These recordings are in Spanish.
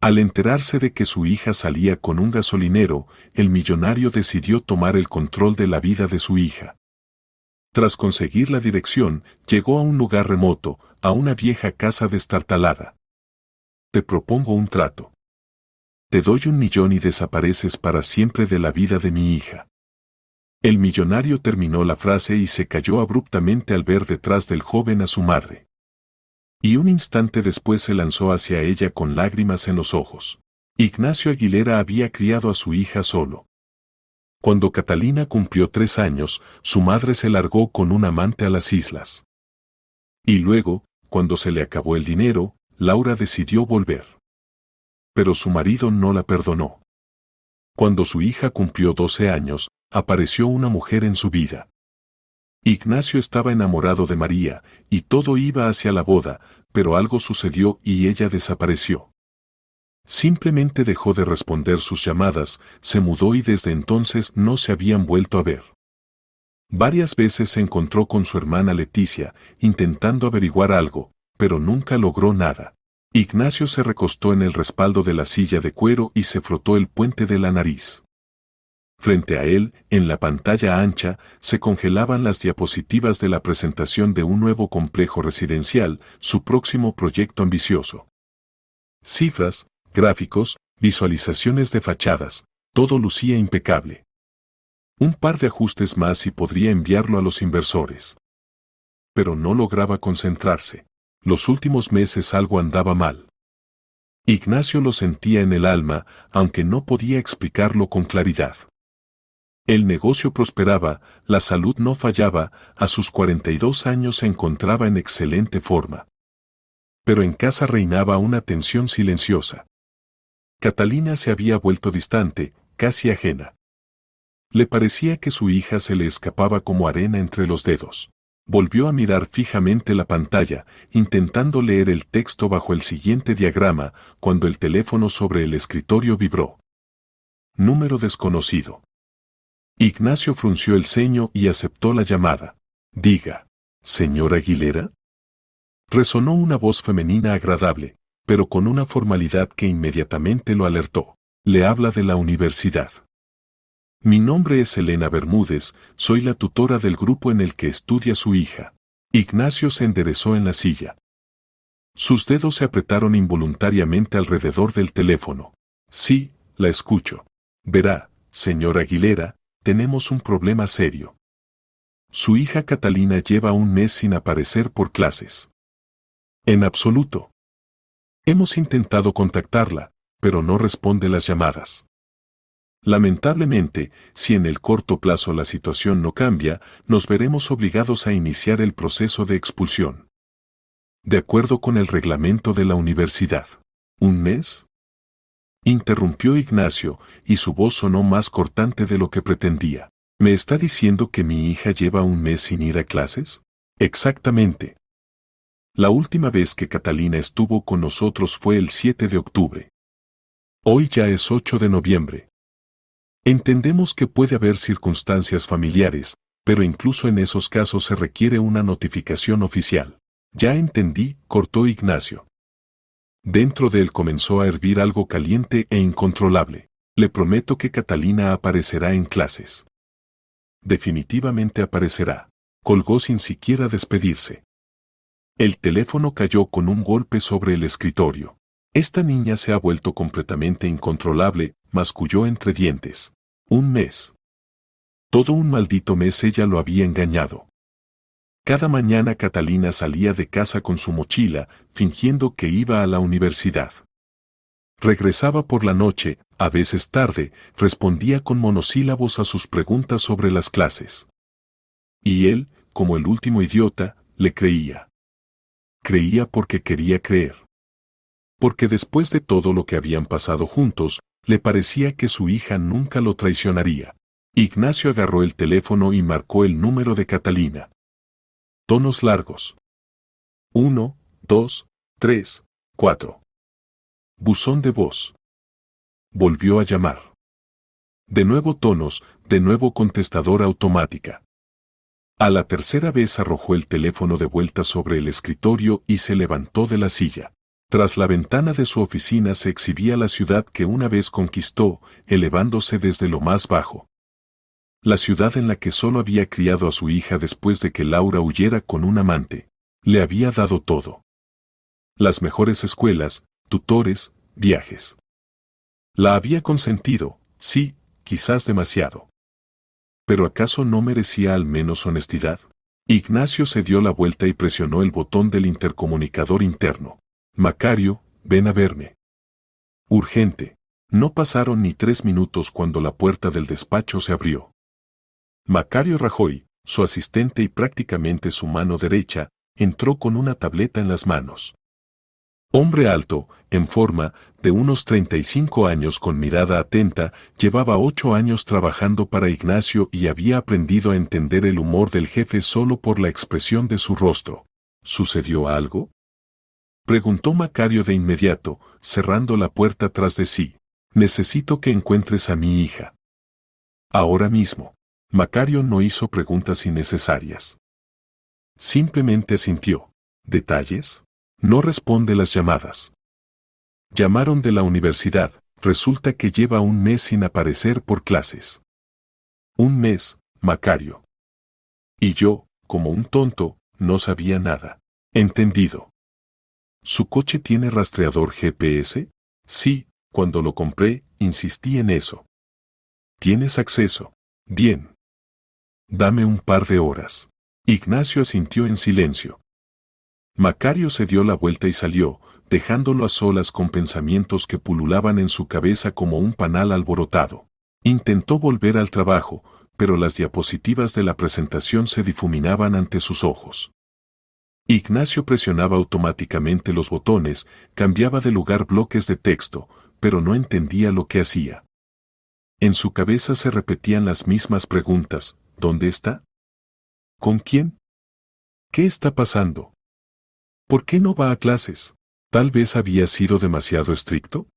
Al enterarse de que su hija salía con un gasolinero, el millonario decidió tomar el control de la vida de su hija. Tras conseguir la dirección, llegó a un lugar remoto, a una vieja casa destartalada. Te propongo un trato. Te doy 1 millón y desapareces para siempre de la vida de mi hija. El millonario terminó la frase y se cayó abruptamente al ver detrás del joven a su madre. Y un instante después se lanzó hacia ella con lágrimas en los ojos. Ignacio Aguilera había criado a su hija solo. Cuando Catalina cumplió 3 años, su madre se largó con un amante a las islas. Y luego, cuando se le acabó el dinero, Laura decidió volver. Pero su marido no la perdonó. Cuando su hija cumplió 12 años, apareció una mujer en su vida. Ignacio estaba enamorado de María, y todo iba hacia la boda, pero algo sucedió y ella desapareció. Simplemente dejó de responder sus llamadas, se mudó y desde entonces no se habían vuelto a ver. Varias veces se encontró con su hermana Leticia, intentando averiguar algo, pero nunca logró nada. Ignacio se recostó en el respaldo de la silla de cuero y se frotó el puente de la nariz. Frente a él, en la pantalla ancha, se congelaban las diapositivas de la presentación de un nuevo complejo residencial, su próximo proyecto ambicioso. Cifras, gráficos, visualizaciones de fachadas, todo lucía impecable. Un par de ajustes más y podría enviarlo a los inversores. Pero no lograba concentrarse. Los últimos meses algo andaba mal. Ignacio lo sentía en el alma, aunque no podía explicarlo con claridad. El negocio prosperaba, la salud no fallaba, a sus 42 años se encontraba en excelente forma. Pero en casa reinaba una tensión silenciosa. Catalina se había vuelto distante, casi ajena. Le parecía que su hija se le escapaba como arena entre los dedos. Volvió a mirar fijamente la pantalla, intentando leer el texto bajo el siguiente diagrama, cuando el teléfono sobre el escritorio vibró. Número desconocido. Ignacio frunció el ceño y aceptó la llamada. Diga, ¿señor Aguilera? Resonó una voz femenina agradable, pero con una formalidad que inmediatamente lo alertó. Le habla de la universidad. Mi nombre es Elena Bermúdez, soy la tutora del grupo en el que estudia su hija. Ignacio se enderezó en la silla. Sus dedos se apretaron involuntariamente alrededor del teléfono. Sí, la escucho. Verá, señor Aguilera, tenemos un problema serio. Su hija Catalina lleva 1 mes sin aparecer por clases. En absoluto. Hemos intentado contactarla, pero no responde las llamadas. Lamentablemente, si en el corto plazo la situación no cambia, nos veremos obligados a iniciar el proceso de expulsión. De acuerdo con el reglamento de la universidad. ¿1 mes? Interrumpió Ignacio, y su voz sonó más cortante de lo que pretendía. ¿Me está diciendo que mi hija lleva 1 mes sin ir a clases? Exactamente. La última vez que Catalina estuvo con nosotros fue el 7 de octubre. Hoy ya es 8 de noviembre. Entendemos que puede haber circunstancias familiares, pero incluso en esos casos se requiere una notificación oficial. Ya entendí, cortó Ignacio. Dentro de él comenzó a hervir algo caliente e incontrolable. Le prometo que Catalina aparecerá en clases. Definitivamente aparecerá. Colgó sin siquiera despedirse. El teléfono cayó con un golpe sobre el escritorio. Esta niña se ha vuelto completamente incontrolable, masculló entre dientes. 1 mes. Todo un maldito mes ella lo había engañado. Cada mañana Catalina salía de casa con su mochila, fingiendo que iba a la universidad. Regresaba por la noche, a veces tarde, respondía con monosílabos a sus preguntas sobre las clases. Y él, como el último idiota, le creía. Creía porque quería creer. Porque después de todo lo que habían pasado juntos, le parecía que su hija nunca lo traicionaría. Ignacio agarró el teléfono y marcó el número de Catalina. Tonos largos. 1, 2, 3, 4. Buzón de voz. Volvió a llamar. De nuevo tonos, de nuevo contestadora automática. A la tercera vez arrojó el teléfono de vuelta sobre el escritorio y se levantó de la silla. Tras la ventana de su oficina se exhibía la ciudad que una vez conquistó, elevándose desde lo más bajo. La ciudad en la que solo había criado a su hija después de que Laura huyera con un amante. Le había dado todo. Las mejores escuelas, tutores, viajes. La había consentido, sí, quizás demasiado. ¿Pero acaso no merecía al menos honestidad? Ignacio se dio la vuelta y presionó el botón del intercomunicador interno. Macario, ven a verme. Urgente. No pasaron ni 3 minutos cuando la puerta del despacho se abrió. Macario Rajoy, su asistente y prácticamente su mano derecha, entró con una tableta en las manos. Hombre alto, en forma, de unos 35 años con mirada atenta, llevaba 8 años trabajando para Ignacio y había aprendido a entender el humor del jefe solo por la expresión de su rostro. ¿Sucedió algo?, preguntó Macario de inmediato, cerrando la puerta tras de sí. Necesito que encuentres a mi hija. Ahora mismo. Macario no hizo preguntas innecesarias. Simplemente asintió. ¿Detalles? No responde las llamadas. Llamaron de la universidad, resulta que lleva un mes sin aparecer por clases. Un mes, Macario. Y yo, como un tonto, no sabía nada. Entendido. ¿Su coche tiene rastreador GPS? Sí, cuando lo compré, insistí en eso. ¿Tienes acceso? Bien. Dame un par de horas. Ignacio asintió en silencio. Macario se dio la vuelta y salió, dejándolo a solas con pensamientos que pululaban en su cabeza como un panal alborotado. Intentó volver al trabajo, pero las diapositivas de la presentación se difuminaban ante sus ojos. Ignacio presionaba automáticamente los botones, cambiaba de lugar bloques de texto, pero no entendía lo que hacía. En su cabeza se repetían las mismas preguntas. ¿Dónde está? ¿Con quién? ¿Qué está pasando? ¿Por qué no va a clases? ¿Tal vez había sido demasiado estricto?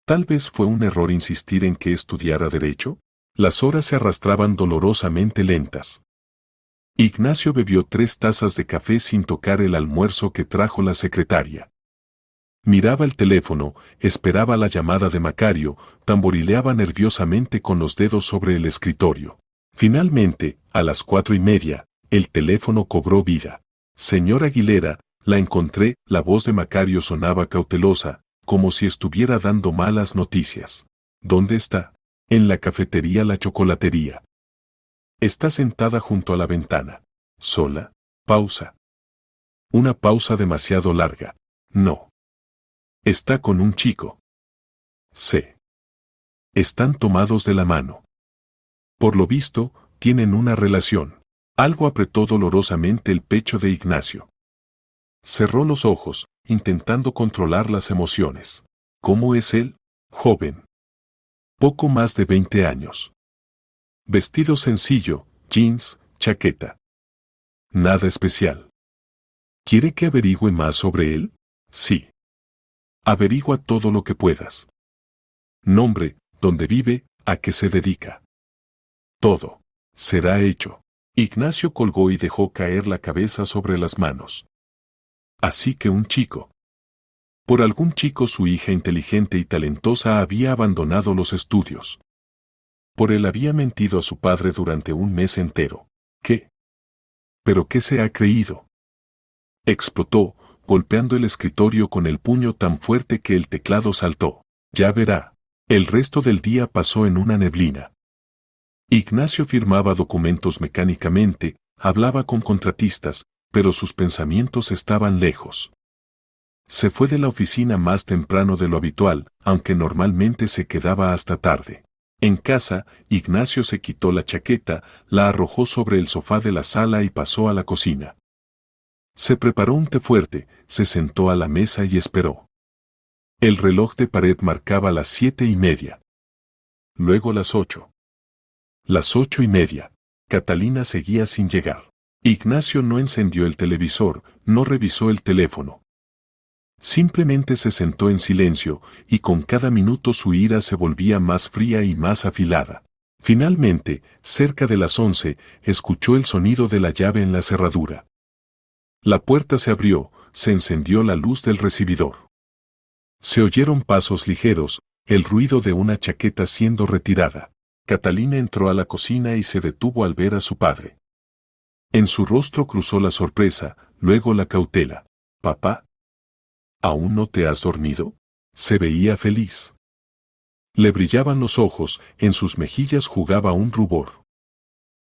¿Tal vez fue un error insistir en que estudiara derecho? Las horas se arrastraban dolorosamente lentas. Ignacio bebió 3 tazas de café sin tocar el almuerzo que trajo la secretaria. Miraba el teléfono, esperaba la llamada de Macario, tamborileaba nerviosamente con los dedos sobre el escritorio. Finalmente, a las 4:30, el teléfono cobró vida. Señor Aguilera, la encontré, la voz de Macario sonaba cautelosa, como si estuviera dando malas noticias. ¿Dónde está? En la cafetería La Chocolatería. Está sentada junto a la ventana. ¿Sola? Pausa. Una pausa demasiado larga. No. Está con un chico. Sí. Están tomados de la mano. Por lo visto, tienen una relación. Algo apretó dolorosamente el pecho de Ignacio. Cerró los ojos, intentando controlar las emociones. ¿Cómo es él? Joven. Poco más de 20 años. Vestido sencillo, jeans, chaqueta. Nada especial. ¿Quiere que averigüe más sobre él? Sí. Averigua todo lo que puedas. Nombre, dónde vive, a qué se dedica. Todo. Será hecho. Ignacio colgó y dejó caer la cabeza sobre las manos. Así que un chico. Por algún chico su hija inteligente y talentosa había abandonado los estudios. Por él había mentido a su padre durante un mes entero. ¿Qué? ¿Pero qué se ha creído? Explotó, golpeando el escritorio con el puño tan fuerte que el teclado saltó. Ya verá. El resto del día pasó en una neblina. Ignacio firmaba documentos mecánicamente, hablaba con contratistas, pero sus pensamientos estaban lejos. Se fue de la oficina más temprano de lo habitual, aunque normalmente se quedaba hasta tarde. En casa, Ignacio se quitó la chaqueta, la arrojó sobre el sofá de la sala y pasó a la cocina. Se preparó un té fuerte, se sentó a la mesa y esperó. El reloj de pared marcaba las 7:30. Luego las 8. Las 8:30. Catalina seguía sin llegar. Ignacio no encendió el televisor, no revisó el teléfono. Simplemente se sentó en silencio, y con cada minuto su ira se volvía más fría y más afilada. Finalmente, cerca de las 11, escuchó el sonido de la llave en la cerradura. La puerta se abrió, se encendió la luz del recibidor. Se oyeron pasos ligeros, el ruido de una chaqueta siendo retirada. Catalina entró a la cocina y se detuvo al ver a su padre. En su rostro cruzó la sorpresa, luego la cautela. «Papá, ¿aún no te has dormido?». Se veía feliz. Le brillaban los ojos, en sus mejillas jugaba un rubor.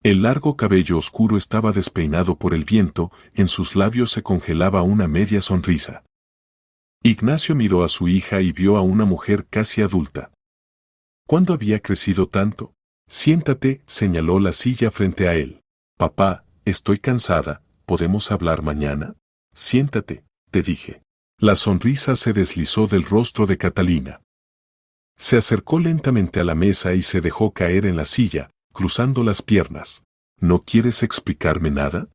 El largo cabello oscuro estaba despeinado por el viento, en sus labios se congelaba una media sonrisa. Ignacio miró a su hija y vio a una mujer casi adulta. ¿Cuándo había crecido tanto? «Siéntate», señaló la silla frente a él. «Papá, estoy cansada, ¿podemos hablar mañana?». «Siéntate», te dije. La sonrisa se deslizó del rostro de Catalina. Se acercó lentamente a la mesa y se dejó caer en la silla, cruzando las piernas. «¿No quieres explicarme nada?».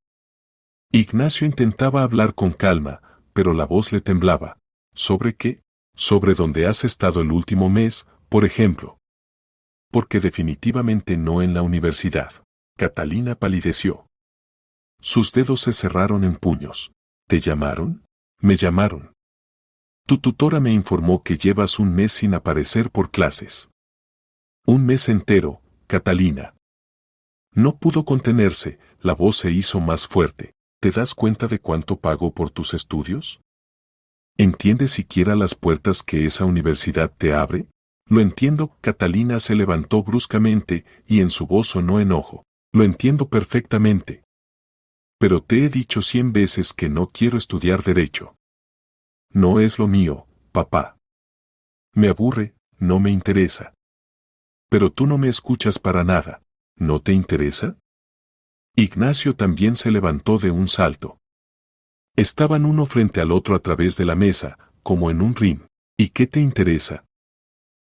Ignacio intentaba hablar con calma, pero la voz le temblaba. «¿Sobre qué?». «Sobre dónde has estado el último mes, por ejemplo». «Porque definitivamente no en la universidad». Catalina palideció. Sus dedos se cerraron en puños. «¿Te llamaron?». «Me llamaron. Tu tutora me informó que llevas un mes sin aparecer por clases». «Un mes entero, Catalina». No pudo contenerse, la voz se hizo más fuerte. «¿Te das cuenta de cuánto pago por tus estudios? ¿Entiendes siquiera las puertas que esa universidad te abre?». «Lo entiendo». Catalina se levantó bruscamente y en su voz sonó enojo. «Lo entiendo perfectamente. Pero te he dicho 100 veces que no quiero estudiar derecho. No es lo mío, papá. Me aburre, no me interesa». «Pero tú no me escuchas para nada. ¿No te interesa?». Ignacio también se levantó de un salto. Estaban uno frente al otro a través de la mesa, como en un ring. «¿Y qué te interesa?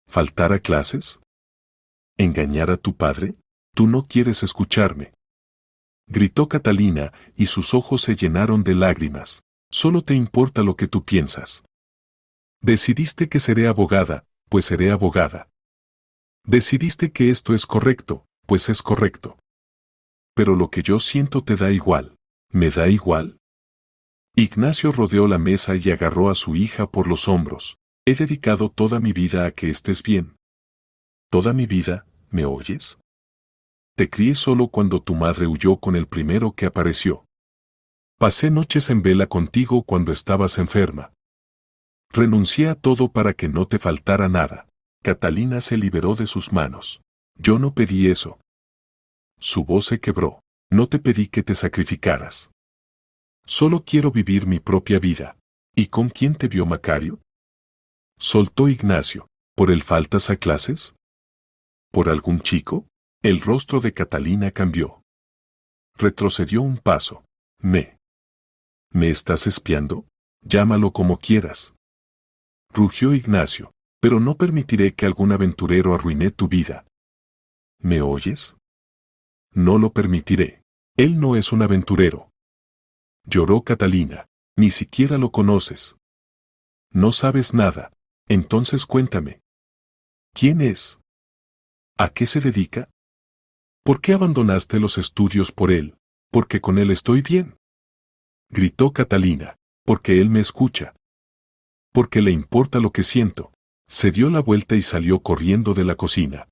¿Faltar a clases? ¿Engañar a tu padre? Tú no quieres escucharme», gritó Catalina, y sus ojos se llenaron de lágrimas. «Solo te importa lo que tú piensas. Decidiste que seré abogada, pues seré abogada. Decidiste que esto es correcto, pues es correcto. Pero lo que yo siento te da igual». «¿Me da igual?». Ignacio rodeó la mesa y agarró a su hija por los hombros. «He dedicado toda mi vida a que estés bien». «¿Toda mi vida? ¿Me oyes? Te crié solo cuando tu madre huyó con el primero que apareció. Pasé noches en vela contigo cuando estabas enferma. Renuncié a todo para que no te faltara nada». Catalina se liberó de sus manos. «Yo no pedí eso». Su voz se quebró. «No te pedí que te sacrificaras. Solo quiero vivir mi propia vida». «¿Y con quién te vio Macario?». Soltó Ignacio. «¿Por él faltas a clases? ¿Por algún chico?». El rostro de Catalina cambió. Retrocedió un paso. «¿Me estás espiando? Llámalo como quieras». Rugió Ignacio. «Pero no permitiré que algún aventurero arruine tu vida». «¿Me oyes? No lo permitiré. Él no es un aventurero». Lloró Catalina. «Ni siquiera lo conoces. No sabes nada. Entonces cuéntame. ¿Quién es? ¿A qué se dedica? ¿Por qué abandonaste los estudios por él?». «Porque con él estoy bien», gritó Catalina. «Porque él me escucha. Porque le importa lo que siento». Se dio la vuelta y salió corriendo de la cocina.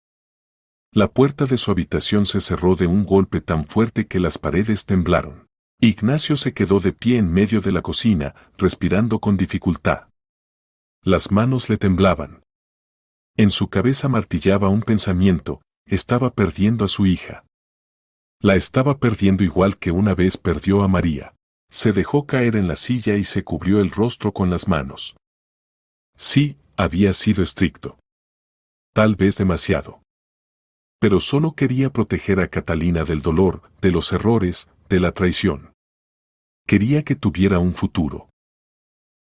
La puerta de su habitación se cerró de un golpe tan fuerte que las paredes temblaron. Ignacio se quedó de pie en medio de la cocina, respirando con dificultad. Las manos le temblaban. En su cabeza martillaba un pensamiento: estaba perdiendo a su hija. La estaba perdiendo igual que una vez perdió a María. Se dejó caer en la silla y se cubrió el rostro con las manos. Sí, había sido estricto. Tal vez demasiado. Pero solo quería proteger a Catalina del dolor, de los errores, de la traición. Quería que tuviera un futuro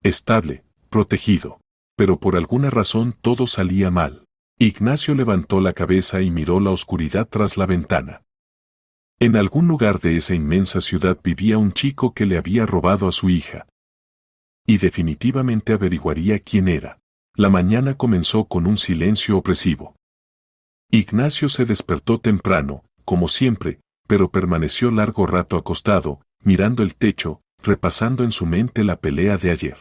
estable, protegido. Pero por alguna razón todo salía mal. Ignacio levantó la cabeza y miró la oscuridad tras la ventana. En algún lugar de esa inmensa ciudad vivía un chico que le había robado a su hija. Y definitivamente averiguaría quién era. La mañana comenzó con un silencio opresivo. Ignacio se despertó temprano, como siempre, pero permaneció largo rato acostado, mirando el techo, repasando en su mente la pelea de ayer.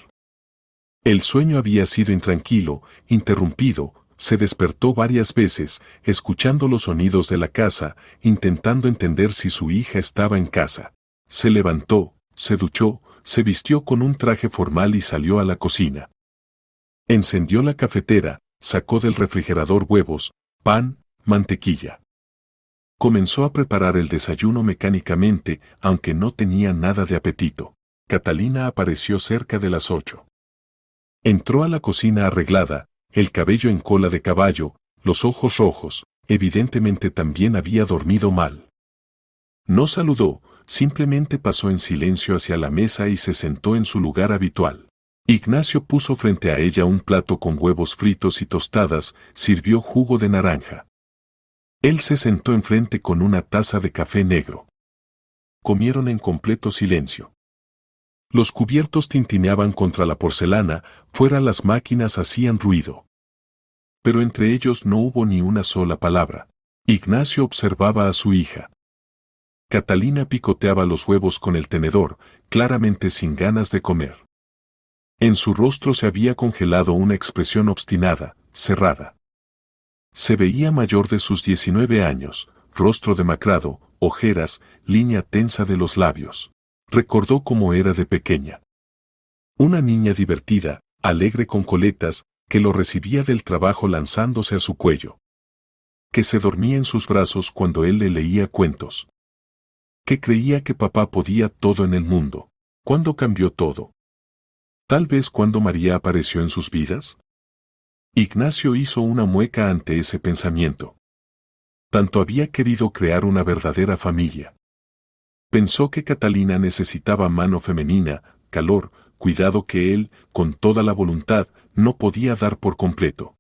El sueño había sido intranquilo, interrumpido, se despertó varias veces, escuchando los sonidos de la casa, intentando entender si su hija estaba en casa. Se levantó, se duchó, se vistió con un traje formal y salió a la cocina. Encendió la cafetera, sacó del refrigerador huevos, pan, mantequilla. Comenzó a preparar el desayuno mecánicamente, aunque no tenía nada de apetito. Catalina apareció cerca de las 8. Entró a la cocina arreglada, el cabello en cola de caballo, los ojos rojos, evidentemente también había dormido mal. No saludó, simplemente pasó en silencio hacia la mesa y se sentó en su lugar habitual. Ignacio puso frente a ella un plato con huevos fritos y tostadas, sirvió jugo de naranja. Él se sentó enfrente con una taza de café negro. Comieron en completo silencio. Los cubiertos tintineaban contra la porcelana, fuera las máquinas hacían ruido. Pero entre ellos no hubo ni una sola palabra. Ignacio observaba a su hija. Catalina picoteaba los huevos con el tenedor, claramente sin ganas de comer. En su rostro se había congelado una expresión obstinada, cerrada. Se veía mayor de sus 19 años, rostro demacrado, ojeras, línea tensa de los labios. Recordó cómo era de pequeña. Una niña divertida, alegre con coletas, que lo recibía del trabajo lanzándose a su cuello. Que se dormía en sus brazos cuando él le leía cuentos. Que creía que papá podía todo en el mundo. ¿Cuándo cambió todo? Tal vez cuando María apareció en sus vidas. Ignacio hizo una mueca ante ese pensamiento. Tanto había querido crear una verdadera familia. Pensó que Catalina necesitaba mano femenina, calor, cuidado que él, con toda la voluntad, no podía dar por completo.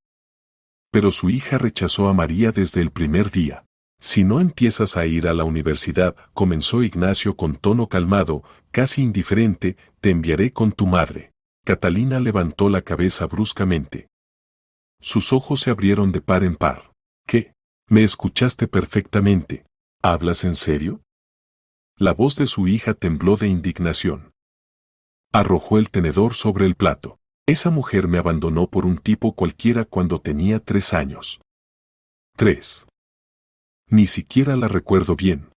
Pero su hija rechazó a María desde el primer día. Si no empiezas a ir a la universidad, comenzó Ignacio con tono calmado, casi indiferente, te enviaré con tu madre. Catalina levantó la cabeza bruscamente. Sus ojos se abrieron de par en par. ¿Qué? Me escuchaste perfectamente. ¿Hablas en serio? La voz de su hija tembló de indignación. Arrojó el tenedor sobre el plato. Esa mujer me abandonó por un tipo cualquiera cuando tenía 3 años. 3. Ni siquiera la recuerdo bien.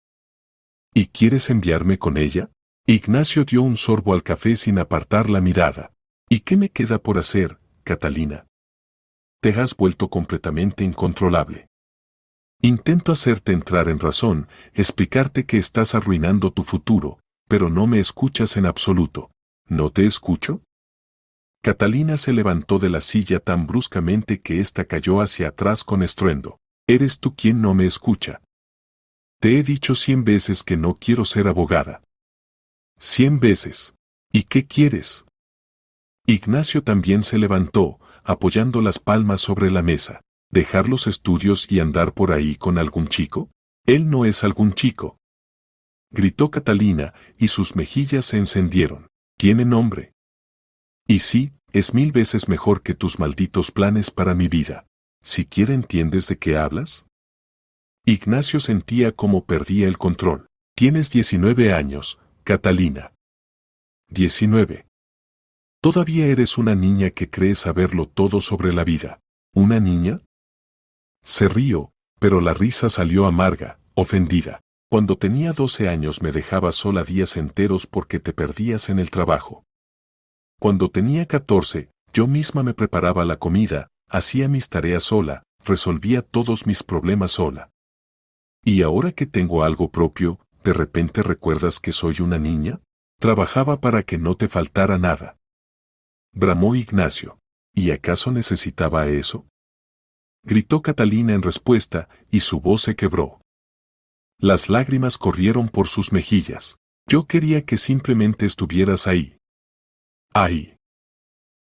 ¿Y quieres enviarme con ella? Ignacio dio un sorbo al café sin apartar la mirada. ¿Y qué me queda por hacer, Catalina? Te has vuelto completamente incontrolable. Intento hacerte entrar en razón, explicarte que estás arruinando tu futuro, pero no me escuchas en absoluto. ¿No te escucho? Catalina se levantó de la silla tan bruscamente que ésta cayó hacia atrás con estruendo. Eres tú quien no me escucha. Te he dicho 100 veces que no quiero ser abogada. 100 veces. ¿Y qué quieres? Ignacio también se levantó, apoyando las palmas sobre la mesa. ¿Dejar los estudios y andar por ahí con algún chico? Él no es algún chico. Gritó Catalina, y sus mejillas se encendieron. Tiene nombre. Y sí, es 1000 veces mejor que tus malditos planes para mi vida. ¿Siquiera entiendes de qué hablas? Ignacio sentía cómo perdía el control. Tienes 19 años, Catalina. 19. Todavía eres una niña que cree saberlo todo sobre la vida. ¿Una niña? Se rió, pero la risa salió amarga, ofendida. Cuando tenía 12 años me dejabas sola días enteros porque te perdías en el trabajo. Cuando tenía 14, yo misma me preparaba la comida, hacía mis tareas sola, resolvía todos mis problemas sola. Y ahora que tengo algo propio, ¿de repente recuerdas que soy una niña? Trabajaba para que no te faltara nada. Bramó Ignacio. ¿Y acaso necesitaba eso? Gritó Catalina en respuesta, y su voz se quebró. Las lágrimas corrieron por sus mejillas. Yo quería que simplemente estuvieras ahí. Ahí.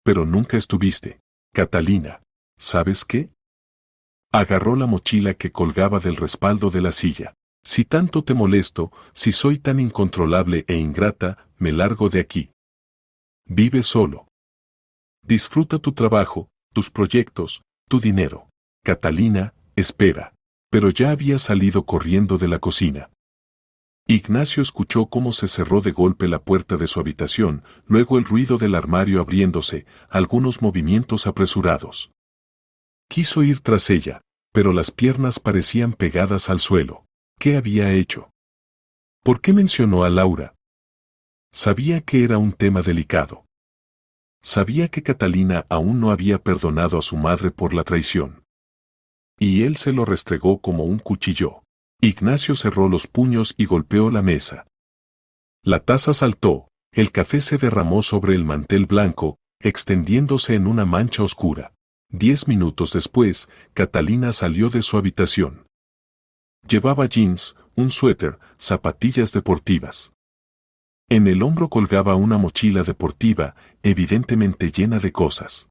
Pero nunca estuviste. Catalina, ¿sabes qué? Agarró la mochila que colgaba del respaldo de la silla. Si tanto te molesto, si soy tan incontrolable e ingrata, me largo de aquí. Vive solo. Disfruta tu trabajo, tus proyectos, tu dinero. Catalina, espera. Pero ya había salido corriendo de la cocina. Ignacio escuchó cómo se cerró de golpe la puerta de su habitación, luego el ruido del armario abriéndose, algunos movimientos apresurados. Quiso ir tras ella, pero las piernas parecían pegadas al suelo. ¿Qué había hecho? ¿Por qué mencionó a Laura? Sabía que era un tema delicado. Sabía que Catalina aún no había perdonado a su madre por la traición. Y él se lo restregó como un cuchillo. Ignacio cerró los puños y golpeó la mesa. La taza saltó, el café se derramó sobre el mantel blanco, extendiéndose en una mancha oscura. 10 minutos después, Catalina salió de su habitación. Llevaba jeans, un suéter, zapatillas deportivas. En el hombro colgaba una mochila deportiva, evidentemente llena de cosas.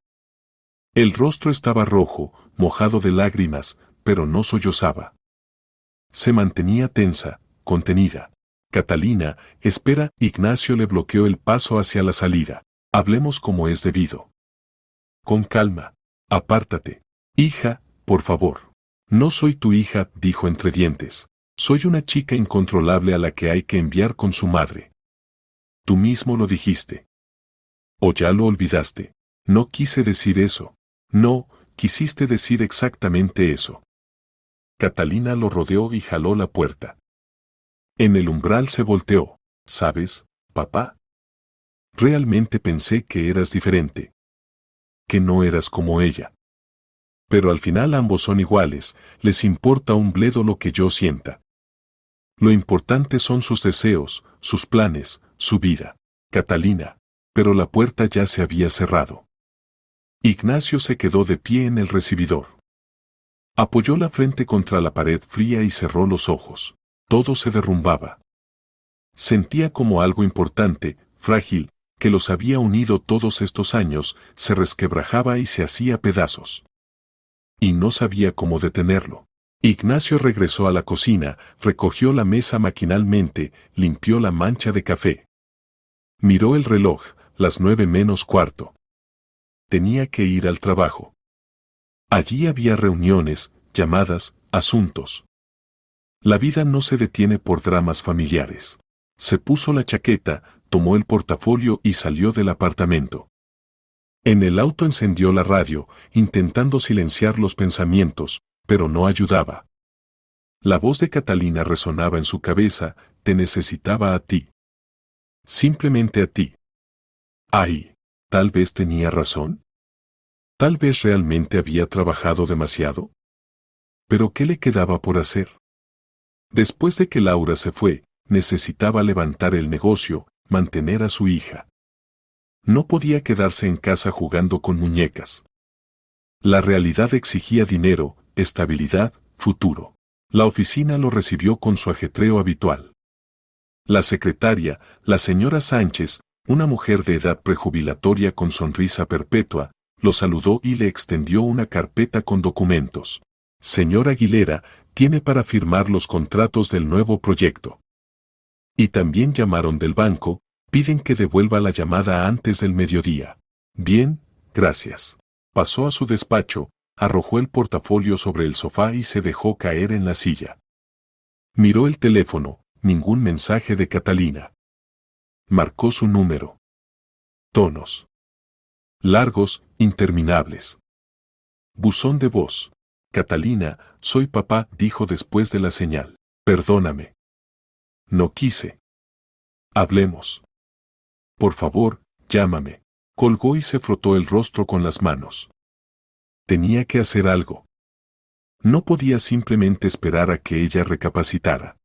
El rostro estaba rojo, mojado de lágrimas, pero no sollozaba. Se mantenía tensa, contenida. Catalina, espera. Ignacio le bloqueó el paso hacia la salida. Hablemos como es debido. Con calma. Apártate. Hija, por favor. No soy tu hija, dijo entre dientes. Soy una chica incontrolable a la que hay que enviar con su madre. Tú mismo lo dijiste. ¿O ya lo olvidaste? No quise decir eso. No, quisiste decir exactamente eso. Catalina lo rodeó y jaló la puerta. En el umbral se volteó. ¿Sabes, papá? Realmente pensé que eras diferente. Que no eras como ella. Pero al final ambos son iguales, les importa un bledo lo que yo sienta. Lo importante son sus deseos, sus planes, su vida. Catalina. Pero la puerta ya se había cerrado. Ignacio se quedó de pie en el recibidor. Apoyó la frente contra la pared fría y cerró los ojos. Todo se derrumbaba. Sentía como algo importante, frágil, que los había unido todos estos años, se resquebrajaba y se hacía pedazos. Y no sabía cómo detenerlo. Ignacio regresó a la cocina, recogió la mesa maquinalmente, limpió la mancha de café. Miró el reloj, las 9 menos cuarto. Tenía que ir al trabajo. Allí había reuniones, llamadas, asuntos. La vida no se detiene por dramas familiares. Se puso la chaqueta, tomó el portafolio y salió del apartamento. En el auto encendió la radio, intentando silenciar los pensamientos, pero no ayudaba. La voz de Catalina resonaba en su cabeza, te necesitaba a ti. Simplemente a ti. Ay, tal vez tenía razón. Tal vez realmente había trabajado demasiado. ¿Pero qué le quedaba por hacer? Después de que Laura se fue, necesitaba levantar el negocio, mantener a su hija. No podía quedarse en casa jugando con muñecas. La realidad exigía dinero, estabilidad, futuro. La oficina lo recibió con su ajetreo habitual. La secretaria, la señora Sánchez, una mujer de edad prejubilatoria con sonrisa perpetua, lo saludó y le extendió una carpeta con documentos. Señor Aguilera, tiene para firmar los contratos del nuevo proyecto. Y también llamaron del banco, piden que devuelva la llamada antes del mediodía. Bien, gracias. Pasó a su despacho, arrojó el portafolio sobre el sofá y se dejó caer en la silla. Miró el teléfono, ningún mensaje de Catalina. Marcó su número. Tonos. Largos, interminables. Buzón de voz. Catalina, soy papá, dijo después de la señal. Perdóname. No quise. Hablemos. Por favor, llámame. Colgó y se frotó el rostro con las manos. Tenía que hacer algo. No podía simplemente esperar a que ella recapacitara.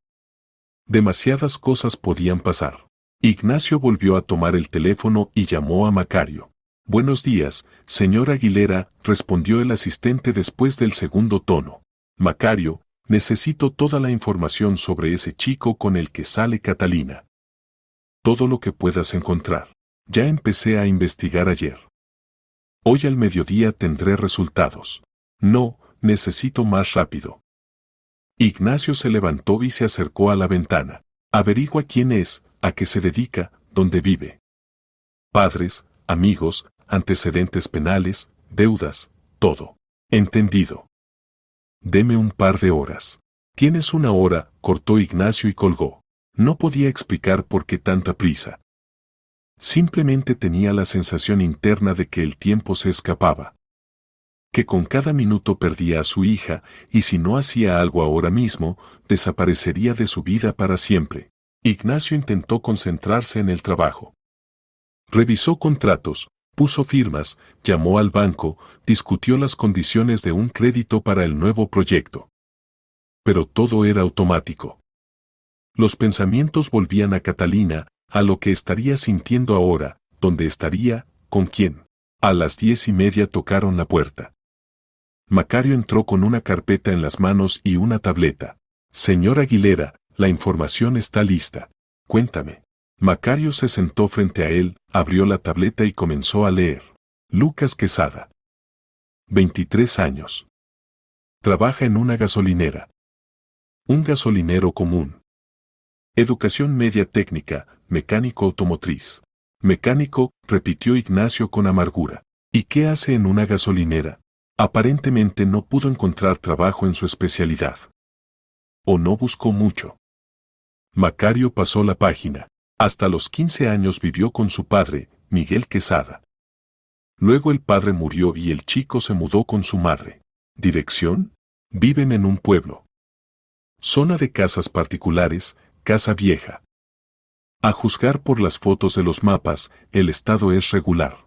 Demasiadas cosas podían pasar. Ignacio volvió a tomar el teléfono y llamó a Macario. Buenos días, señor Aguilera, respondió el asistente después del segundo tono. Macario, necesito toda la información sobre ese chico con el que sale Catalina. Todo lo que puedas encontrar. Ya empecé a investigar ayer. Hoy al mediodía tendré resultados. No, necesito más rápido. Ignacio se levantó y se acercó a la ventana. Averigua quién es, a qué se dedica, dónde vive. Padres, amigos, antecedentes penales, deudas, todo. Entendido. Deme un par de horas. Tienes una hora, cortó Ignacio y colgó. No podía explicar por qué tanta prisa. Simplemente tenía la sensación interna de que el tiempo se escapaba. Que con cada minuto perdía a su hija, y si no hacía algo ahora mismo, desaparecería de su vida para siempre. Ignacio intentó concentrarse en el trabajo. Revisó contratos, puso firmas, llamó al banco, discutió las condiciones de un crédito para el nuevo proyecto. Pero todo era automático. Los pensamientos volvían a Catalina, a lo que estaría sintiendo ahora, dónde estaría, con quién. A las 10:30 tocaron la puerta. Macario entró con una carpeta en las manos y una tableta. Señor Aguilera, la información está lista. Cuéntame. Macario se sentó frente a él, abrió la tableta y comenzó a leer. Lucas Quesada. 23 años. Trabaja en una gasolinera. Un gasolinero común. Educación media técnica, mecánico automotriz. Mecánico, repitió Ignacio con amargura. ¿Y qué hace en una gasolinera? Aparentemente no pudo encontrar trabajo en su especialidad. O no buscó mucho. Macario pasó la página. Hasta los 15 años vivió con su padre, Miguel Quesada. Luego el padre murió y el chico se mudó con su madre. Dirección: viven en un pueblo. Zona de casas particulares, casa vieja. A juzgar por las fotos de los mapas, el estado es regular.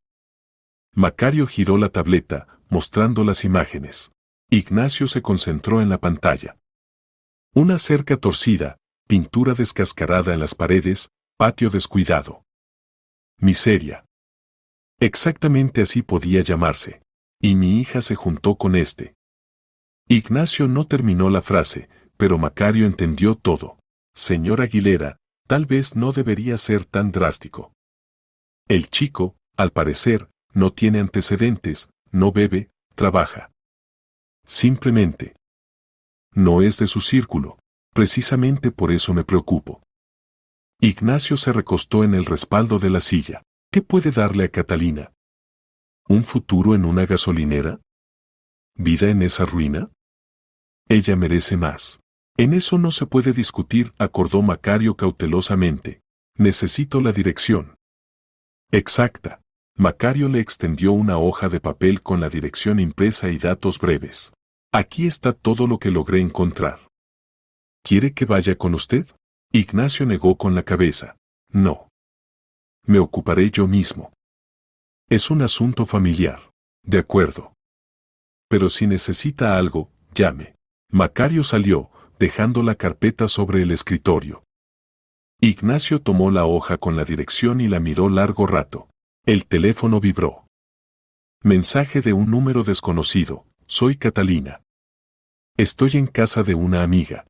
Macario giró la tableta, mostrando las imágenes. Ignacio se concentró en la pantalla. Una cerca torcida, pintura descascarada en las paredes, patio descuidado. Miseria. Exactamente así podía llamarse. Y mi hija se juntó con este. Ignacio no terminó la frase, pero Macario entendió todo. Señor Aguilera, tal vez no debería ser tan drástico. El chico, al parecer, no tiene antecedentes, no bebe, trabaja. Simplemente. No es de su círculo. Precisamente por eso me preocupo. Ignacio se recostó en el respaldo de la silla. ¿Qué puede darle a Catalina? ¿Un futuro en una gasolinera? ¿Vida en esa ruina? Ella merece más. En eso no se puede discutir, acordó Macario cautelosamente. Necesito la dirección. Exacta. Macario le extendió una hoja de papel con la dirección impresa y datos breves. Aquí está todo lo que logré encontrar. ¿Quiere que vaya con usted? Ignacio negó con la cabeza. No. Me ocuparé yo mismo. Es un asunto familiar. De acuerdo. Pero si necesita algo, llame. Macario salió, dejando la carpeta sobre el escritorio. Ignacio tomó la hoja con la dirección y la miró largo rato. El teléfono vibró. Mensaje de un número desconocido. Soy Catalina. Estoy en casa de una amiga.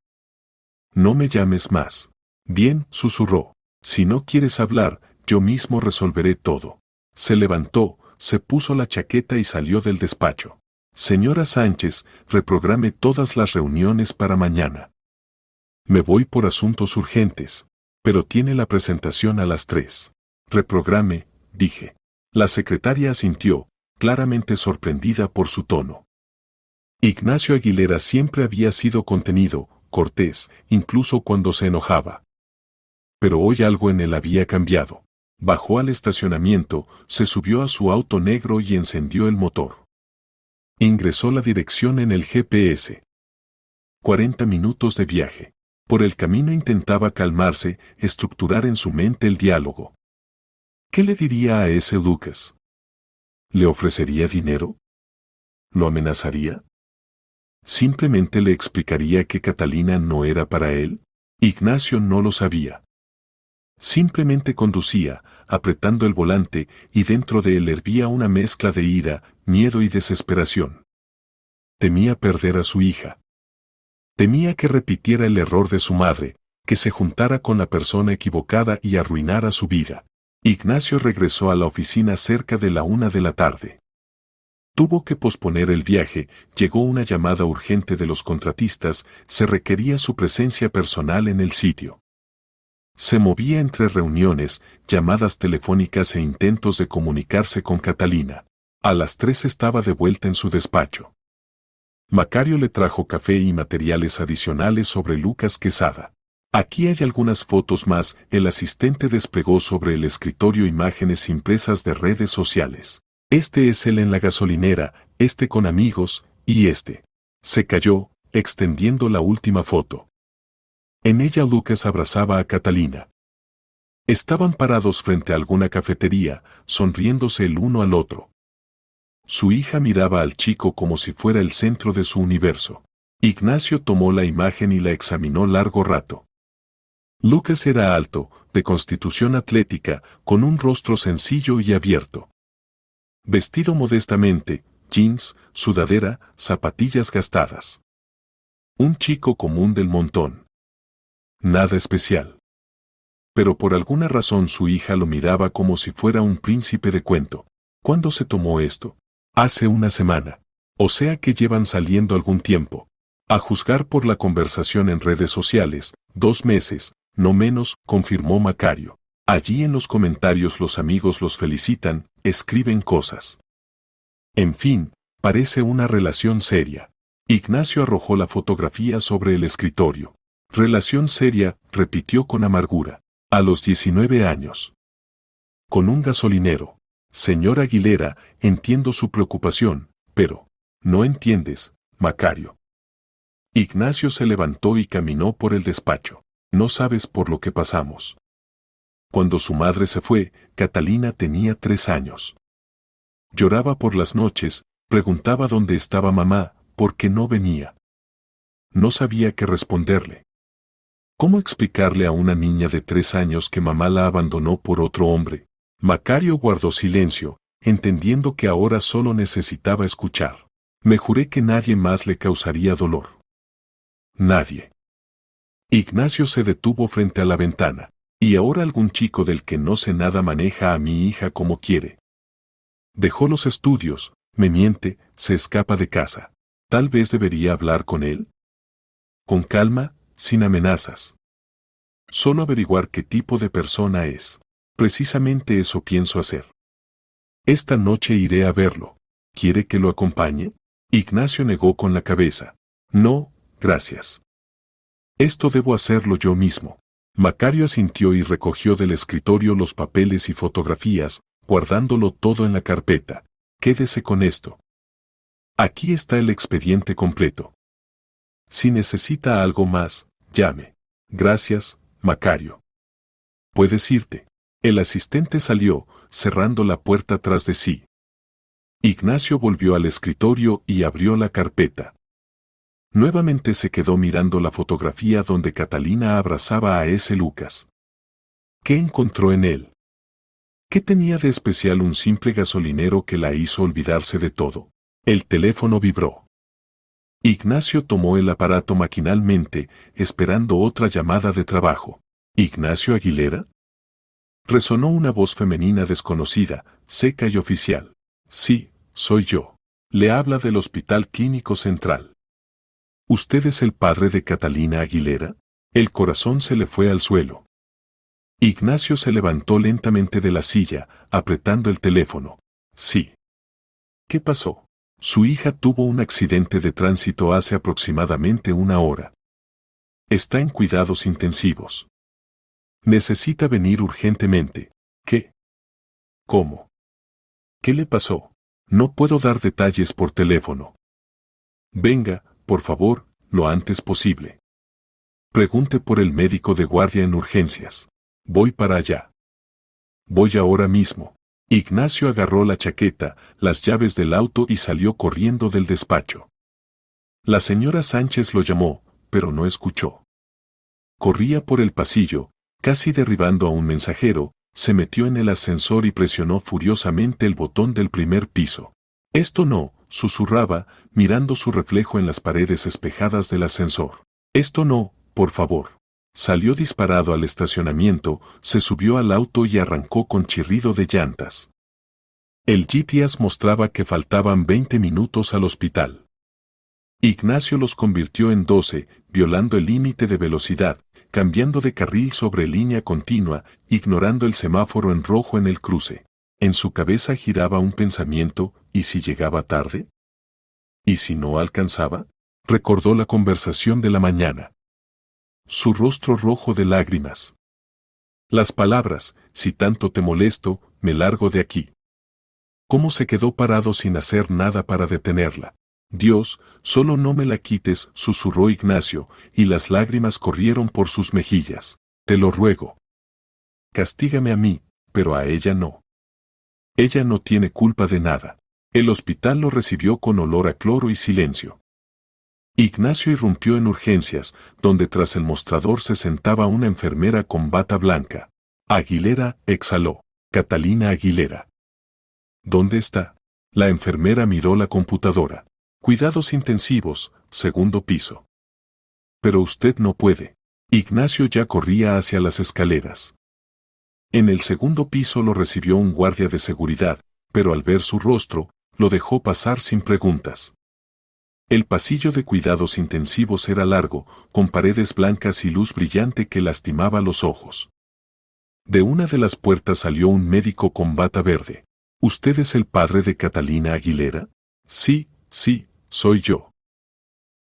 No me llames más. Bien, susurró. Si no quieres hablar, yo mismo resolveré todo. Se levantó, se puso la chaqueta y salió del despacho. Señora Sánchez, reprograme todas las reuniones para mañana. Me voy por asuntos urgentes, pero tiene la presentación a las 3. Reprograme, dije. La secretaria asintió, claramente sorprendida por su tono. Ignacio Aguilera siempre había sido contenido, cortés, incluso cuando se enojaba. Pero hoy algo en él había cambiado. Bajó al estacionamiento, se subió a su auto negro y encendió el motor. Ingresó la dirección en el GPS. 40 minutos de viaje. Por el camino intentaba calmarse, estructurar en su mente el diálogo. ¿Qué le diría a ese Lucas? ¿Le ofrecería dinero? ¿Lo amenazaría? ¿Simplemente le explicaría que Catalina no era para él? Ignacio no lo sabía. Simplemente conducía, apretando el volante, y dentro de él hervía una mezcla de ira, miedo y desesperación. Temía perder a su hija. Temía que repitiera el error de su madre, que se juntara con la persona equivocada y arruinara su vida. Ignacio regresó a la oficina cerca de la 1 de la tarde. Tuvo que posponer el viaje, llegó una llamada urgente de los contratistas, se requería su presencia personal en el sitio. Se movía entre reuniones, llamadas telefónicas e intentos de comunicarse con Catalina. A las 3 estaba de vuelta en su despacho. Macario le trajo café y materiales adicionales sobre Lucas Quesada. Aquí hay algunas fotos más. El asistente desplegó sobre el escritorio imágenes impresas de redes sociales. Este es él en la gasolinera, este con amigos, y este. Se calló, extendiendo la última foto. En ella Lucas abrazaba a Catalina. Estaban parados frente a alguna cafetería, sonriéndose el uno al otro. Su hija miraba al chico como si fuera el centro de su universo. Ignacio tomó la imagen y la examinó largo rato. Lucas era alto, de constitución atlética, con un rostro sencillo y abierto. Vestido modestamente, jeans, sudadera, zapatillas gastadas. Un chico común del montón. Nada especial. Pero por alguna razón su hija lo miraba como si fuera un príncipe de cuento. ¿Cuándo se tomó esto? Hace una semana. O sea que llevan saliendo algún tiempo. A juzgar por la conversación en redes sociales, 2 meses, no menos, confirmó Macario. Allí en los comentarios los amigos los felicitan, escriben cosas. En fin, parece una relación seria. Ignacio arrojó la fotografía sobre el escritorio. Relación seria, repitió con amargura. A los 19 años. Con un gasolinero. Señor Aguilera, entiendo su preocupación, pero, no entiendes, Macario. Ignacio se levantó y caminó por el despacho. No sabes por lo que pasamos. Cuando su madre se fue, Catalina tenía 3 años. Lloraba por las noches, preguntaba dónde estaba mamá, por qué no venía. No sabía qué responderle. ¿Cómo explicarle a una niña de 3 años que mamá la abandonó por otro hombre? Macario guardó silencio, entendiendo que ahora solo necesitaba escuchar. Me juré que nadie más le causaría dolor. Nadie. Ignacio se detuvo frente a la ventana. Y ahora algún chico del que no sé nada maneja a mi hija como quiere. Dejó los estudios, me miente, se escapa de casa. Tal vez debería hablar con él. Con calma, sin amenazas. Solo averiguar qué tipo de persona es. Precisamente eso pienso hacer. Esta noche iré a verlo. ¿Quiere que lo acompañe? Ignacio negó con la cabeza. No, gracias. Esto debo hacerlo yo mismo. Macario asintió y recogió del escritorio los papeles y fotografías, guardándolo todo en la carpeta. Quédese con esto. Aquí está el expediente completo. Si necesita algo más, llame. Gracias, Macario. Puedes irte. El asistente salió, cerrando la puerta tras de sí. Ignacio volvió al escritorio y abrió la carpeta. Nuevamente se quedó mirando la fotografía donde Catalina abrazaba a ese Lucas. ¿Qué encontró en él? ¿Qué tenía de especial un simple gasolinero que la hizo olvidarse de todo? El teléfono vibró. Ignacio tomó el aparato maquinalmente, esperando otra llamada de trabajo. ¿Ignacio Aguilera? Resonó una voz femenina desconocida, seca y oficial. Sí, soy yo. Le habla del Hospital Clínico Central. ¿Usted es el padre de Catalina Aguilera? El corazón se le fue al suelo. Ignacio se levantó lentamente de la silla, apretando el teléfono. Sí. ¿Qué pasó? Su hija tuvo un accidente de tránsito hace aproximadamente 1 hora. Está en cuidados intensivos. Necesita venir urgentemente. ¿Qué? ¿Cómo? ¿Qué le pasó? No puedo dar detalles por teléfono. Venga, por favor, lo antes posible. Pregunte por el médico de guardia en urgencias. Voy para allá. Voy ahora mismo. Ignacio agarró la chaqueta, las llaves del auto y salió corriendo del despacho. La señora Sánchez lo llamó, pero no escuchó. Corría por el pasillo, casi derribando a un mensajero, se metió en el ascensor y presionó furiosamente el botón del primer piso. Esto no, susurraba, mirando su reflejo en las paredes espejadas del ascensor. Esto no, por favor. Salió disparado al estacionamiento, se subió al auto y arrancó con chirrido de llantas. El GPS mostraba que faltaban 20 minutos al hospital. Ignacio los convirtió en 12, violando el límite de velocidad, cambiando de carril sobre línea continua, ignorando el semáforo en rojo en el cruce. En su cabeza giraba un pensamiento, ¿y si llegaba tarde? ¿Y si no alcanzaba? Recordó la conversación de la mañana. su rostro rojo de lágrimas. Las palabras, si tanto te molesto, me largo de aquí. ¿Cómo se quedó parado sin hacer nada para detenerla? Dios, solo no me la quites, susurró Ignacio, y las lágrimas corrieron por sus mejillas. Te lo ruego. Castígame a mí, pero a ella no. Ella no tiene culpa de nada. El hospital lo recibió con olor a cloro y silencio. Ignacio irrumpió en urgencias, donde tras el mostrador se sentaba una enfermera con bata blanca. Aguilera, exhaló. Catalina Aguilera. ¿Dónde está? La enfermera miró la computadora. Cuidados intensivos, segundo piso. Pero usted no puede. Ignacio ya corría hacia las escaleras. En el segundo piso lo recibió un guardia de seguridad, pero al ver su rostro, lo dejó pasar sin preguntas. El pasillo de cuidados intensivos era largo, con paredes blancas y luz brillante que lastimaba los ojos. De una de las puertas salió un médico con bata verde. ¿Usted es el padre de Catalina Aguilera? Sí, soy yo.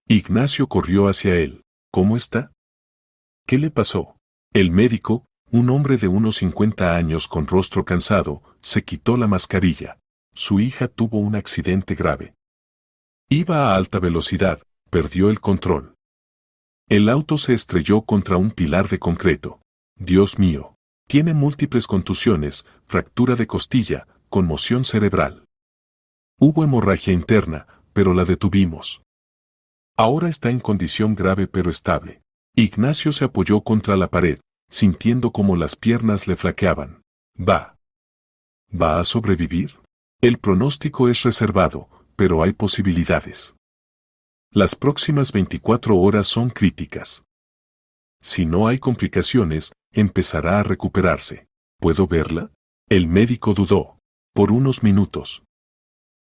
Ignacio corrió hacia él. ¿Cómo está? ¿Qué le pasó? El médico, un hombre de unos 50 años con rostro cansado, se quitó la mascarilla. Su hija tuvo un accidente grave. Iba a alta velocidad, perdió el control. El auto se estrelló contra un pilar de concreto. Dios mío. Tiene múltiples contusiones, fractura de costilla, conmoción cerebral. Hubo hemorragia interna, pero la detuvimos. Ahora está en condición grave pero estable. Ignacio se apoyó contra la pared, sintiendo como las piernas le flaqueaban. ¿Va a sobrevivir? El pronóstico es reservado, pero hay posibilidades. Las próximas 24 horas son críticas. Si no hay complicaciones, empezará a recuperarse. ¿Puedo verla? El médico dudó. Por unos minutos.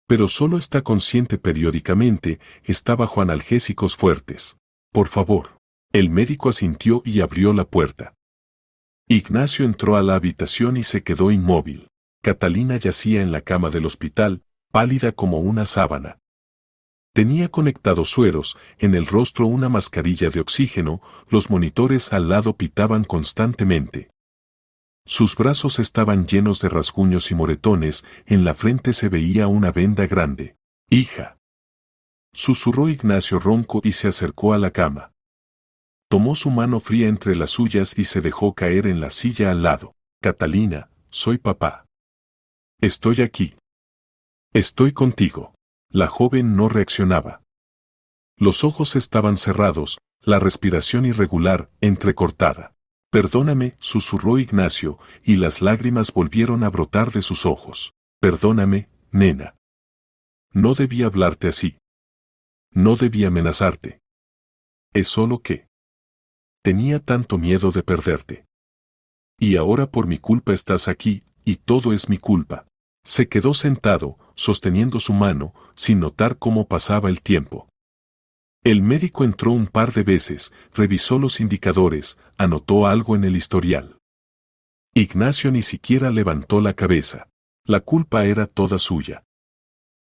Pero solo está consciente periódicamente, está bajo analgésicos fuertes. Por favor. El médico asintió y abrió la puerta. Ignacio entró a la habitación y se quedó inmóvil. Catalina yacía en la cama del hospital, pálida como una sábana. Tenía conectados sueros, en el rostro una mascarilla de oxígeno, los monitores al lado pitaban constantemente. Sus brazos estaban llenos de rasguños y moretones, en la frente se veía una venda grande. «Hija», susurró Ignacio ronco y se acercó a la cama. Tomó su mano fría entre las suyas y se dejó caer en la silla al lado. «Catalina, soy papá. Estoy aquí. Estoy contigo». La joven no reaccionaba. Los ojos estaban cerrados, la respiración irregular, entrecortada. «Perdóname», susurró Ignacio, y las lágrimas volvieron a brotar de sus ojos. «Perdóname, nena. No debí hablarte así. No debí amenazarte. Es solo que tenía tanto miedo de perderte. Y ahora por mi culpa estás aquí, y todo es mi culpa». Se quedó sentado, sosteniendo su mano, sin notar cómo pasaba el tiempo. El médico entró un par de veces, revisó los indicadores, anotó algo en el historial. Ignacio ni siquiera levantó la cabeza. La culpa era toda suya.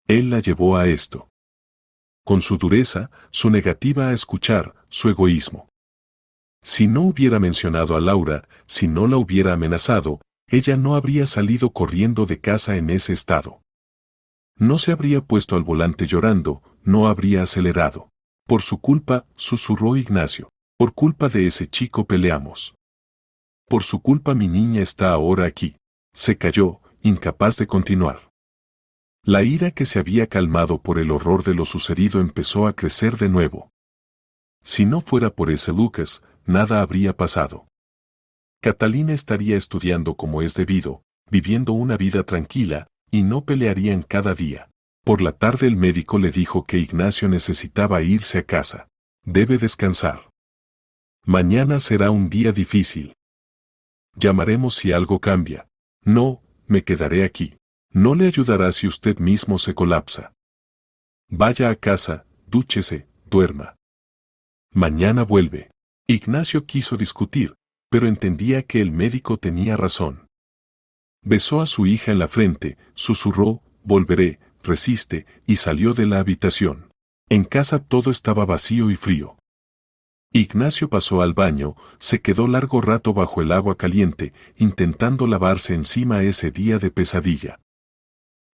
Él la llevó a esto. Con su dureza, su negativa a escuchar, su egoísmo. Si no hubiera mencionado a Laura, si no la hubiera amenazado, ella no habría salido corriendo de casa en ese estado. No se habría puesto al volante llorando, no habría acelerado. Por su culpa, susurró Ignacio. Por culpa de ese chico peleamos. Por su culpa mi niña está ahora aquí. Se calló, incapaz de continuar. La ira que se había calmado por el horror de lo sucedido empezó a crecer de nuevo. Si no fuera por ese Lucas, nada habría pasado. Catalina estaría estudiando como es debido, viviendo una vida tranquila, y no pelearían cada día. Por la tarde el médico le dijo que Ignacio necesitaba irse a casa. Debe descansar. Mañana será un día difícil. Llamaremos si algo cambia. No, me quedaré aquí. No le ayudará si usted mismo se colapsa. Vaya a casa, dúchese, duerma. Mañana vuelve. Ignacio quiso discutir, pero entendía que el médico tenía razón. Besó a su hija en la frente, susurró, volveré, resiste, y salió de la habitación. En casa todo estaba vacío y frío. Ignacio pasó al baño, se quedó largo rato bajo el agua caliente, intentando lavarse encima ese día de pesadilla.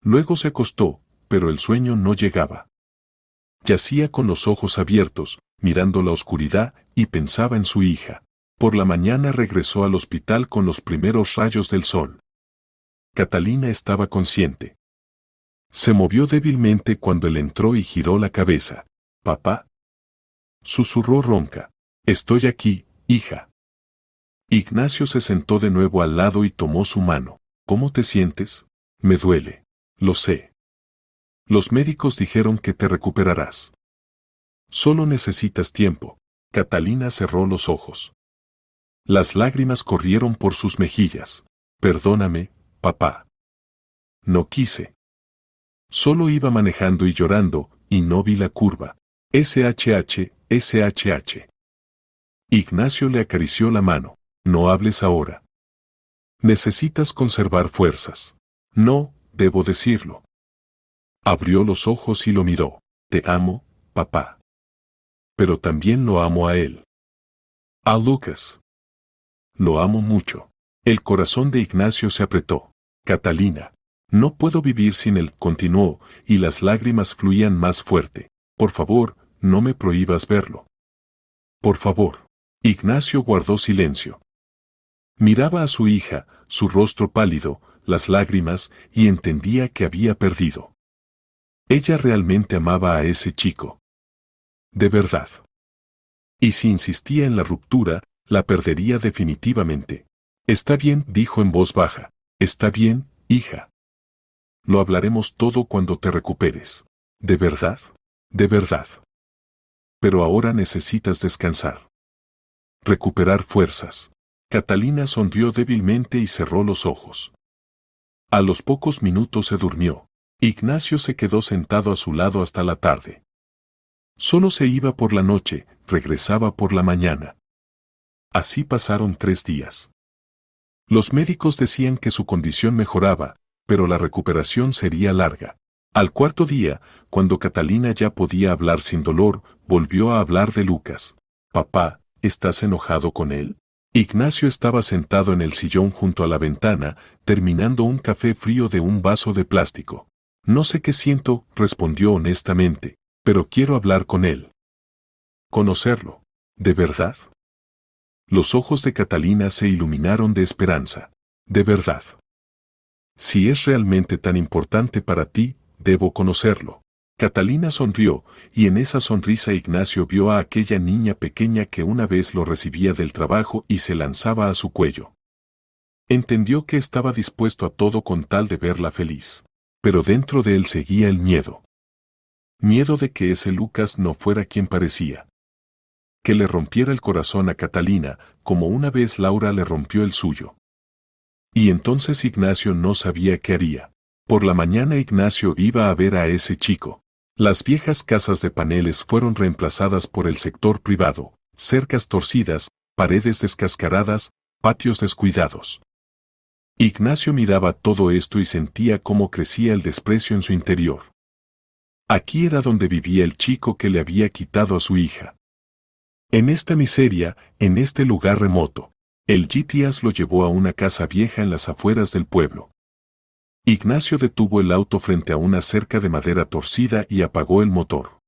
Luego se acostó, pero el sueño no llegaba. Yacía con los ojos abiertos, mirando la oscuridad, y pensaba en su hija. Por la mañana regresó al hospital con los primeros rayos del sol. Catalina estaba consciente. Se movió débilmente cuando él entró y giró la cabeza. «¿Papá?», susurró ronca. «Estoy aquí, hija». Ignacio se sentó de nuevo al lado y tomó su mano. «¿Cómo te sientes?». «Me duele. Lo sé. Los médicos dijeron que te recuperarás. Solo necesitas tiempo». Catalina cerró los ojos. Las lágrimas corrieron por sus mejillas. «Perdóname, papá. No quise. Solo iba manejando y llorando, y no vi la curva. SHH, SHH». Ignacio le acarició la mano. «No hables ahora. Necesitas conservar fuerzas». «No, debo decirlo». Abrió los ojos y lo miró. «Te amo, papá. Pero también lo amo a él. A Lucas. Lo amo mucho». El corazón de Ignacio se apretó. «Catalina, no puedo vivir sin él», continuó, y las lágrimas fluían más fuerte. «Por favor, no me prohíbas verlo. Por favor». Ignacio guardó silencio. Miraba a su hija, su rostro pálido, las lágrimas, y entendía que había perdido. Ella realmente amaba a ese chico. De verdad. Y si insistía en la ruptura, la perdería definitivamente. «Está bien», dijo en voz baja. «Está bien, hija. Lo hablaremos todo cuando te recuperes». «¿De verdad?». «De verdad. Pero ahora necesitas descansar. Recuperar fuerzas». Catalina sonrió débilmente y cerró los ojos. A los pocos minutos se durmió. Ignacio se quedó sentado a su lado hasta la tarde. Solo se iba por la noche, regresaba por la mañana. Así pasaron 3 días. Los médicos decían que su condición mejoraba, pero la recuperación sería larga. Al 4.º día, cuando Catalina ya podía hablar sin dolor, volvió a hablar de Lucas. «Papá, ¿estás enojado con él?». Ignacio estaba sentado en el sillón junto a la ventana, terminando un café frío de un vaso de plástico. «No sé qué siento», respondió honestamente, «pero quiero hablar con él. Conocerlo. ¿De verdad?». Los ojos de Catalina se iluminaron de esperanza. «De verdad. Si es realmente tan importante para ti, debo conocerlo». Catalina sonrió, y en esa sonrisa Ignacio vio a aquella niña pequeña que una vez lo recibía del trabajo y se lanzaba a su cuello. Entendió que estaba dispuesto a todo con tal de verla feliz. Pero dentro de él seguía el miedo. Miedo de que ese Lucas no fuera quien parecía. Que le rompiera el corazón a Catalina, como una vez Laura le rompió el suyo. Y entonces Ignacio no sabía qué haría. Por la mañana Ignacio iba a ver a ese chico. Las viejas casas de paneles fueron reemplazadas por el sector privado, cercas torcidas, paredes descascaradas, patios descuidados. Ignacio miraba todo esto y sentía cómo crecía el desprecio en su interior. Aquí era donde vivía el chico que le había quitado a su hija. En esta miseria, en este lugar remoto, el GPS lo llevó a una casa vieja en las afueras del pueblo. Ignacio detuvo el auto frente a una cerca de madera torcida y apagó el motor.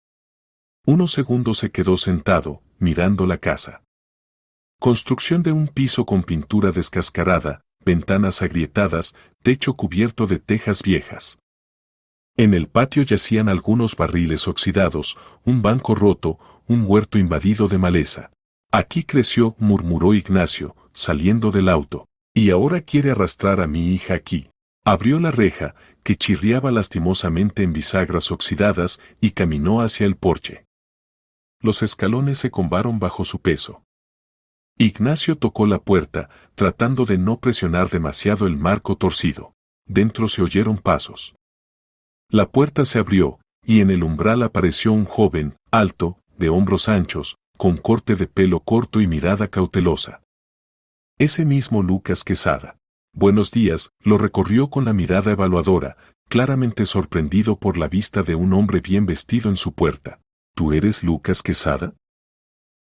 Unos segundos se quedó sentado, mirando la casa. Construcción de un piso con pintura descascarada, ventanas agrietadas, techo cubierto de tejas viejas. En el patio yacían algunos barriles oxidados, un banco roto, un huerto invadido de maleza. «Aquí creció», murmuró Ignacio, saliendo del auto. «Y ahora quiere arrastrar a mi hija aquí». Abrió la reja, que chirriaba lastimosamente en bisagras oxidadas, y caminó hacia el porche. Los escalones se combaron bajo su peso. Ignacio tocó la puerta, tratando de no presionar demasiado el marco torcido. Dentro se oyeron pasos. La puerta se abrió, y en el umbral apareció un joven, alto, de hombros anchos, con corte de pelo corto y mirada cautelosa. Ese mismo Lucas Quesada. «Buenos días», lo recorrió con la mirada evaluadora, claramente sorprendido por la vista de un hombre bien vestido en su puerta. «¿Tú eres Lucas Quesada?».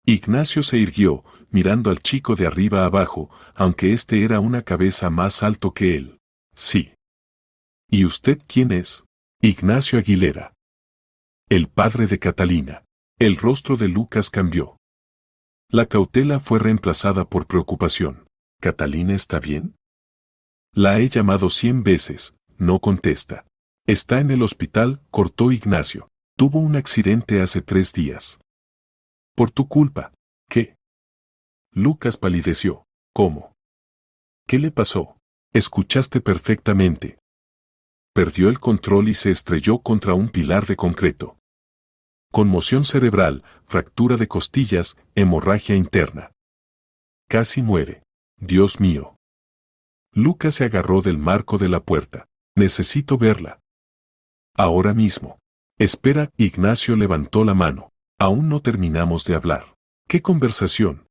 Ignacio se irguió, mirando al chico de arriba abajo, aunque este era una cabeza más alto que él. Sí. ¿Y usted quién es? Ignacio Aguilera. El padre de Catalina. El rostro de Lucas cambió. La cautela fue reemplazada por preocupación. ¿Catalina está bien? La he llamado 100 veces, no contesta. Está en el hospital, cortó Ignacio. Tuvo un accidente hace 3 días. Por tu culpa. ¿Qué? Lucas palideció. ¿Cómo? ¿Qué le pasó? Escuchaste perfectamente. Perdió el control y se estrelló contra un pilar de concreto. Conmoción cerebral, fractura de costillas, hemorragia interna. Casi muere. Dios mío. Lucas se agarró del marco de la puerta. Necesito verla. Ahora mismo. Espera, Ignacio levantó la mano. Aún no terminamos de hablar. ¿Qué conversación?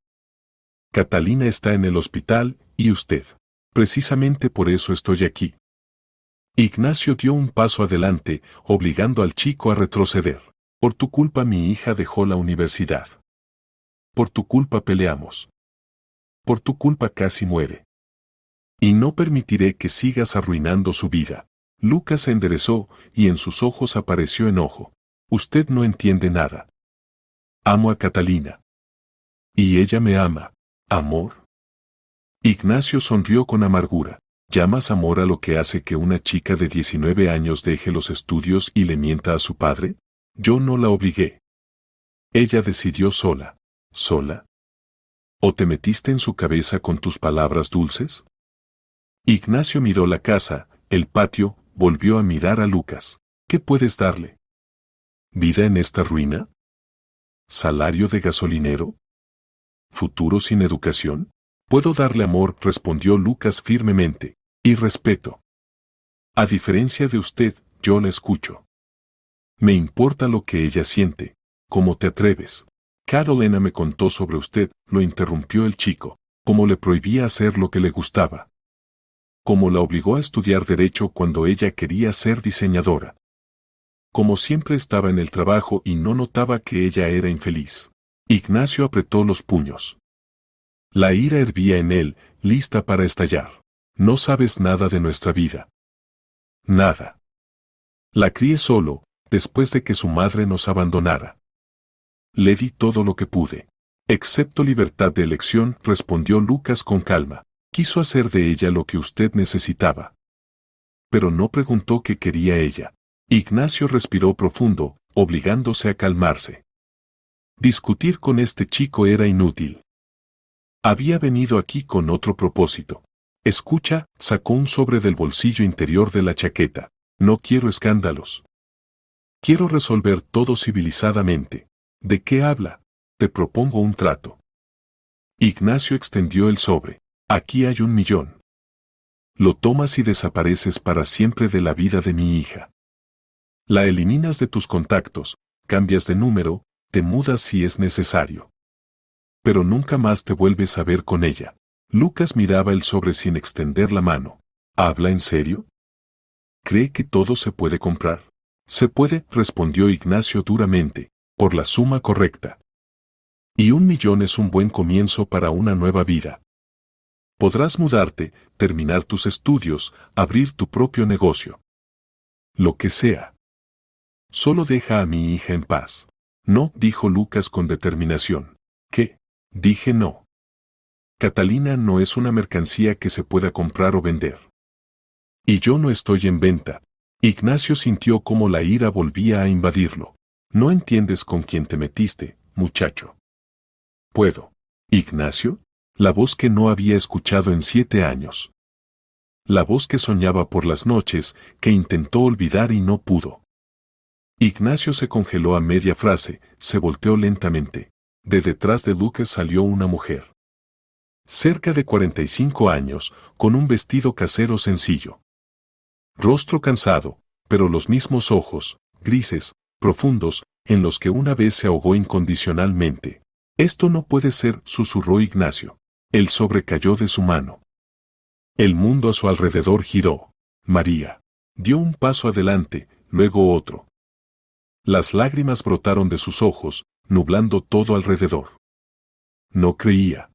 Catalina está en el hospital, y usted. Precisamente por eso estoy aquí. Ignacio dio un paso adelante, obligando al chico a retroceder. Por tu culpa mi hija dejó la universidad. Por tu culpa peleamos. Por tu culpa casi muere. Y no permitiré que sigas arruinando su vida. Lucas se enderezó, y en sus ojos apareció enojo. Usted no entiende nada. Amo a Catalina. Y ella me ama. ¿Amor? Ignacio sonrió con amargura. ¿Llamas amor a lo que hace que una chica de 19 años deje los estudios y le mienta a su padre? Yo no la obligué. Ella decidió sola. ¿Sola? ¿O te metiste en su cabeza con tus palabras dulces? Ignacio miró la casa, el patio, volvió a mirar a Lucas. ¿Qué puedes darle? ¿Vida en esta ruina? ¿Salario de gasolinero? ¿Futuro sin educación? Puedo darle amor, respondió Lucas firmemente, y respeto. A diferencia de usted, yo la escucho. Me importa lo que ella siente. ¿Cómo te atreves? Carolina me contó sobre usted, lo interrumpió el chico, cómo le prohibía hacer lo que le gustaba. Cómo la obligó a estudiar derecho cuando ella quería ser diseñadora. Como siempre estaba en el trabajo y no notaba que ella era infeliz. Ignacio apretó los puños. La ira hervía en él, lista para estallar. No sabes nada de nuestra vida. Nada. La crié solo, después de que su madre nos abandonara. Le di todo lo que pude. Excepto libertad de elección, respondió Lucas con calma. Quiso hacer de ella lo que usted necesitaba. Pero no preguntó qué quería ella. Ignacio respiró profundo, obligándose a calmarse. Discutir con este chico era inútil. Había venido aquí con otro propósito. Escucha, sacó un sobre del bolsillo interior de la chaqueta. No quiero escándalos. Quiero resolver todo civilizadamente. ¿De qué habla? Te propongo un trato. Ignacio extendió el sobre. Aquí hay 1.000.000. Lo tomas y desapareces para siempre de la vida de mi hija. La eliminas de tus contactos, cambias de número, te mudas si es necesario. Pero nunca más te vuelves a ver con ella. Lucas miraba el sobre sin extender la mano. ¿Habla en serio? ¿Cree que todo se puede comprar? Se puede, respondió Ignacio duramente, por la suma correcta. Y 1.000.000 es un buen comienzo para una nueva vida. Podrás mudarte, terminar tus estudios, abrir tu propio negocio. Lo que sea. Solo deja a mi hija en paz. No, dijo Lucas con determinación. ¿Qué? Dije no. Catalina no es una mercancía que se pueda comprar o vender. Y yo no estoy en venta. Ignacio sintió cómo la ira volvía a invadirlo. No entiendes con quién te metiste, muchacho. Puedo. ¿Ignacio? La voz que no había escuchado en 7 años. La voz que soñaba por las noches, que intentó olvidar y no pudo. Ignacio se congeló a media frase, se volteó lentamente. De detrás de Lucas salió una mujer. Cerca de 45 años, con un vestido casero sencillo. Rostro cansado, pero los mismos ojos, grises, profundos, en los que una vez se ahogó incondicionalmente. Esto no puede ser, susurró Ignacio. El sobre cayó de su mano. El mundo a su alrededor giró. María. Dio un paso adelante, luego otro. Las lágrimas brotaron de sus ojos, nublando todo alrededor. No creía.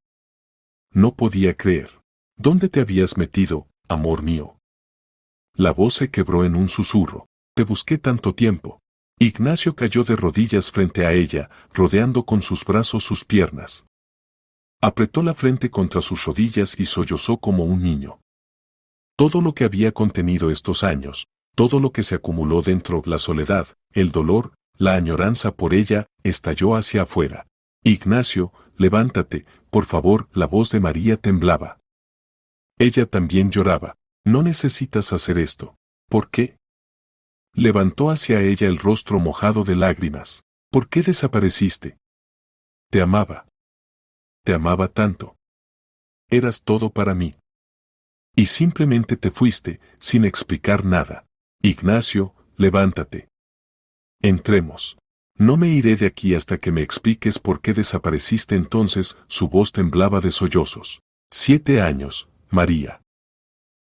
No podía creer. ¿Dónde te habías metido, amor mío? La voz se quebró en un susurro. Te busqué tanto tiempo. Ignacio cayó de rodillas frente a ella, rodeando con sus brazos sus piernas. Apretó la frente contra sus rodillas y sollozó como un niño. Todo lo que había contenido estos años, todo lo que se acumuló dentro, la soledad, el dolor, la añoranza por ella, estalló hacia afuera. Ignacio, levántate, por favor, la voz de María temblaba. Ella también lloraba. No necesitas hacer esto. ¿Por qué? Levantó hacia ella el rostro mojado de lágrimas. ¿Por qué desapareciste? Te amaba. Te amaba tanto. Eras todo para mí. Y simplemente te fuiste, sin explicar nada. Ignacio, levántate. Entremos. No me iré de aquí hasta que me expliques por qué desapareciste entonces. Su voz temblaba de sollozos. 7 años, María.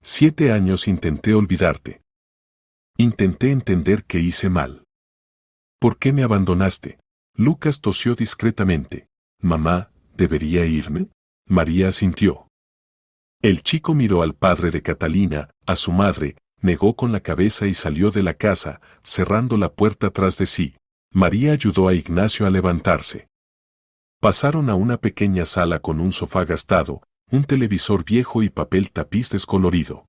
7 años intenté olvidarte. Intenté entender que hice mal. ¿Por qué me abandonaste? Lucas tosió discretamente. Mamá, ¿debería irme? María asintió. El chico miró al padre de Catalina, a su madre, negó con la cabeza y salió de la casa, cerrando la puerta tras de sí. María ayudó a Ignacio a levantarse. Pasaron a una pequeña sala con un sofá gastado, un televisor viejo y papel tapiz descolorido.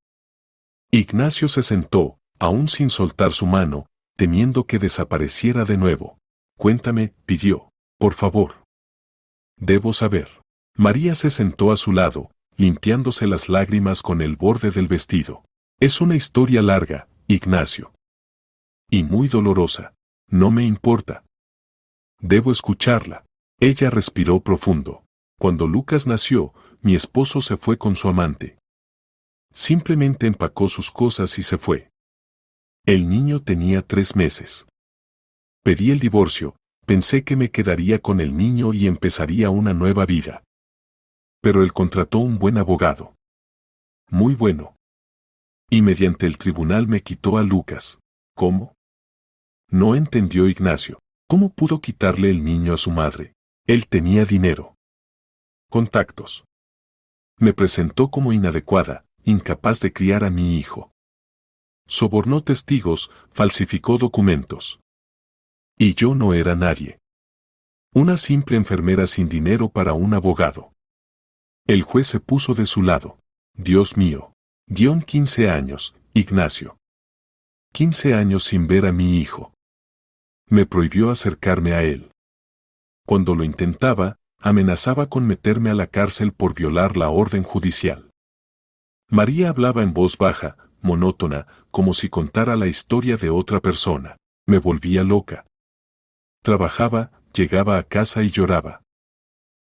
Ignacio se sentó, aún sin soltar su mano, temiendo que desapareciera de nuevo. Cuéntame, pidió. Por favor. Debo saber. María se sentó a su lado, limpiándose las lágrimas con el borde del vestido. Es una historia larga, Ignacio. Y muy dolorosa. No me importa. Debo escucharla. Ella respiró profundo. Cuando Lucas nació, mi esposo se fue con su amante. Simplemente empacó sus cosas y se fue. El niño tenía 3 meses. Pedí el divorcio, pensé que me quedaría con el niño y empezaría una nueva vida. Pero él contrató un buen abogado. Muy bueno. Y mediante el tribunal me quitó a Lucas. ¿Cómo? No entendió Ignacio. ¿Cómo pudo quitarle el niño a su madre? Él tenía dinero. Contactos. Me presentó como inadecuada, incapaz de criar a mi hijo. Sobornó testigos, falsificó documentos. Y yo no era nadie. Una simple enfermera sin dinero para un abogado. El juez se puso de su lado. Dios mío. 15 años, Ignacio. 15 años sin ver a mi hijo. Me prohibió acercarme a él. Cuando lo intentaba, amenazaba con meterme a la cárcel por violar la orden judicial. María hablaba en voz baja, monótona, como si contara la historia de otra persona. Me volvía loca. Trabajaba, llegaba a casa y lloraba.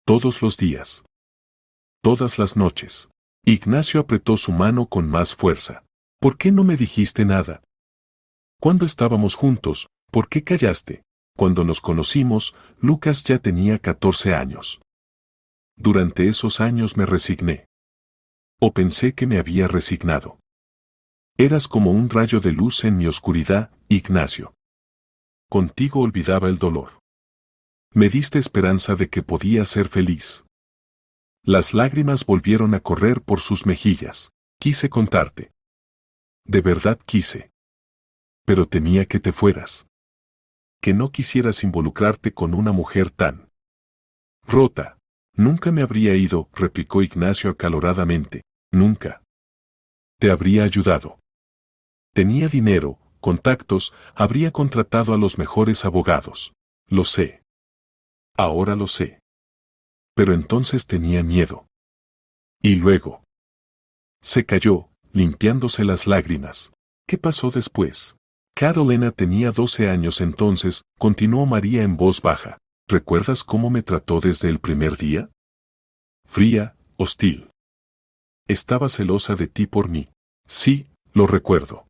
Todos los días. Todas las noches. Ignacio apretó su mano con más fuerza. ¿Por qué no me dijiste nada? Cuando estábamos juntos, ¿por qué callaste? Cuando nos conocimos, Lucas ya tenía 14 años. Durante esos años me resigné. O pensé que me había resignado. Eras como un rayo de luz en mi oscuridad, Ignacio. Contigo olvidaba el dolor. Me diste esperanza de que podía ser feliz. Las lágrimas volvieron a correr por sus mejillas. Quise contarte. De verdad quise. Pero temía que te fueras. Que no quisieras involucrarte con una mujer tan rota. Nunca me habría ido, replicó Ignacio acaloradamente. Nunca. Te habría ayudado. Tenía dinero, contactos, habría contratado a los mejores abogados. Lo sé. Ahora lo sé. Pero entonces tenía miedo. Y luego. Se calló, limpiándose las lágrimas. ¿Qué pasó después? Carolina tenía 12 años entonces, continuó María en voz baja. ¿Recuerdas cómo me trató desde el primer día? Fría, hostil. Estaba celosa de ti por mí. Sí, lo recuerdo.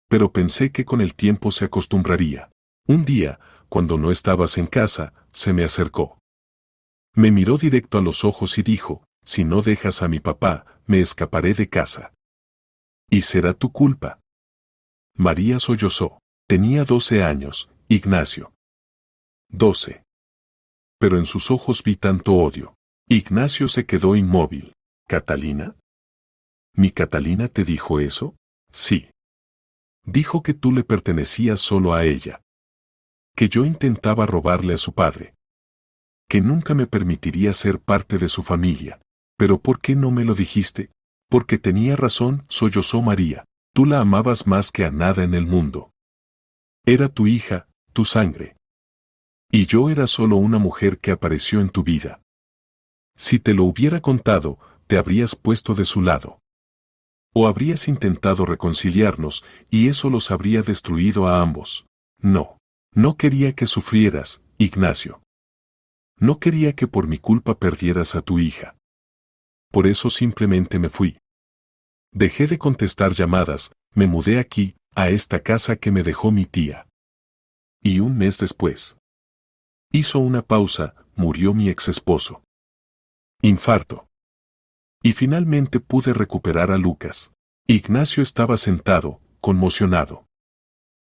Pero pensé que con el tiempo se acostumbraría. Un día, cuando no estabas en casa, se me acercó. Me miró directo a los ojos y dijo, si no dejas a mi papá, me escaparé de casa. Y será tu culpa. María sollozó. Tenía 12 años, Ignacio. 12. pero en sus ojos vi tanto odio. Ignacio se quedó inmóvil. ¿Catalina? ¿Mi Catalina te dijo eso? Sí. Dijo que tú le pertenecías solo a ella. Que yo intentaba robarle a su padre. Que nunca me permitiría ser parte de su familia. ¿Pero por qué no me lo dijiste? Porque tenía razón, sollozó María. Tú la amabas más que a nada en el mundo. Era tu hija, tu sangre. Y yo era solo una mujer que apareció en tu vida. Si te lo hubiera contado, te habrías puesto de su lado. O habrías intentado reconciliarnos, y eso los habría destruido a ambos. No. No quería que sufrieras, Ignacio. No quería que por mi culpa perdieras a tu hija. Por eso simplemente me fui. Dejé de contestar llamadas, me mudé aquí, a esta casa que me dejó mi tía. Y un mes después. Hizo una pausa, murió mi exesposo. Infarto. Y finalmente pude recuperar a Lucas. Ignacio estaba sentado, conmocionado.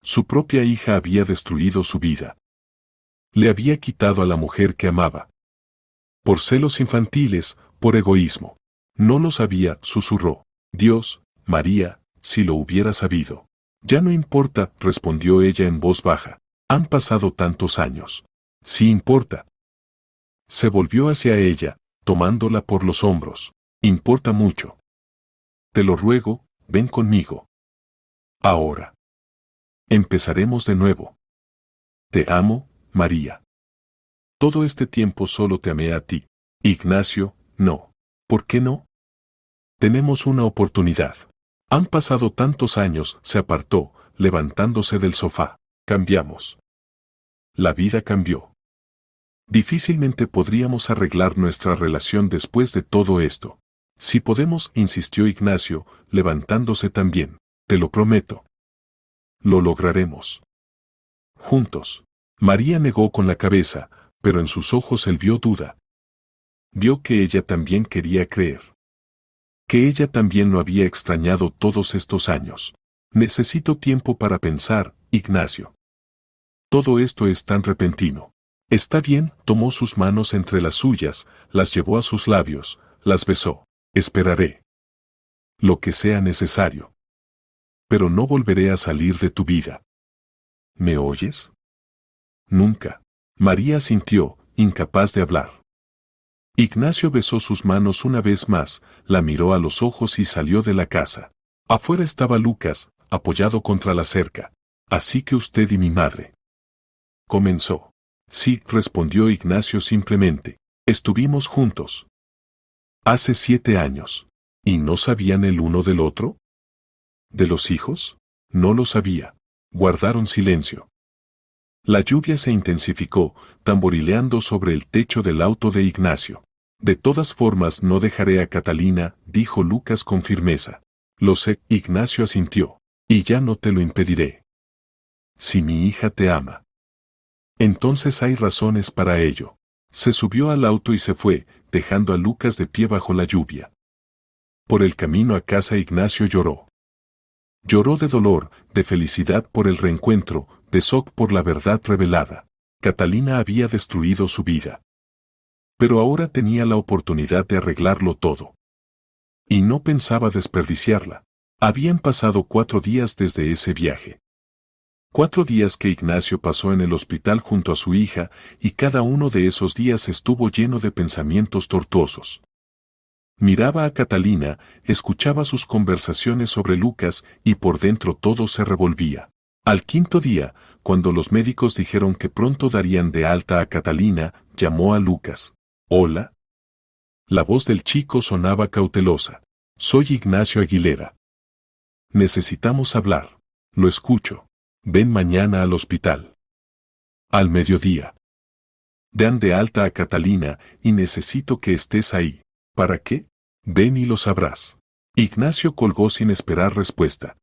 Su propia hija había destruido su vida. Le había quitado a la mujer que amaba. Por celos infantiles, por egoísmo. No lo sabía, susurró. Dios, María, si lo hubiera sabido. Ya no importa, respondió ella en voz baja. Han pasado tantos años. Sí importa. Se volvió hacia ella, tomándola por los hombros. Importa mucho. Te lo ruego, ven conmigo. Ahora. Empezaremos de nuevo. Te amo, María. Todo este tiempo solo te amé a ti. Ignacio, no. ¿Por qué no? Tenemos una oportunidad. Han pasado tantos años, se apartó, levantándose del sofá. Cambiamos. La vida cambió. Difícilmente podríamos arreglar nuestra relación después de todo esto. Si podemos, insistió Ignacio, levantándose también. Te lo prometo. Lo lograremos. Juntos. María negó con la cabeza, pero en sus ojos él vio duda. Vio que ella también quería creer. Que ella también lo había extrañado todos estos años. Necesito tiempo para pensar, Ignacio. Todo esto es tan repentino. Está bien, tomó sus manos entre las suyas, las llevó a sus labios, las besó. Esperaré. Lo que sea necesario. Pero no volveré a salir de tu vida. ¿Me oyes? Nunca. María sintió, incapaz de hablar. Ignacio besó sus manos una vez más, la miró a los ojos y salió de la casa. Afuera estaba Lucas, apoyado contra la cerca. Así que usted y mi madre. Comenzó. Sí, respondió Ignacio simplemente. Estuvimos juntos. Hace 7 años. ¿Y no sabían el uno del otro? ¿De los hijos? No lo sabía. Guardaron silencio. La lluvia se intensificó, tamborileando sobre el techo del auto de Ignacio. De todas formas no dejaré a Catalina, dijo Lucas con firmeza. Lo sé, Ignacio asintió. Y ya no te lo impediré. Si mi hija te ama. Entonces hay razones para ello. Se subió al auto y se fue, dejando a Lucas de pie bajo la lluvia. Por el camino a casa Ignacio lloró. Lloró de dolor, de felicidad por el reencuentro, de shock por la verdad revelada. Catalina había destruido su vida. Pero ahora tenía la oportunidad de arreglarlo todo. Y no pensaba desperdiciarla. Habían pasado 4 días desde ese viaje. 4 días que Ignacio pasó en el hospital junto a su hija, y cada uno de esos días estuvo lleno de pensamientos tortuosos. Miraba a Catalina, escuchaba sus conversaciones sobre Lucas y por dentro todo se revolvía. Al 5.º día, cuando los médicos dijeron que pronto darían de alta a Catalina, llamó a Lucas. ¿Hola? La voz del chico sonaba cautelosa. Soy Ignacio Aguilera. Necesitamos hablar. Lo escucho. Ven mañana al hospital. Al mediodía. Dan de alta a Catalina y necesito que estés ahí. ¿Para qué? Ven y lo sabrás. Ignacio colgó sin esperar respuesta.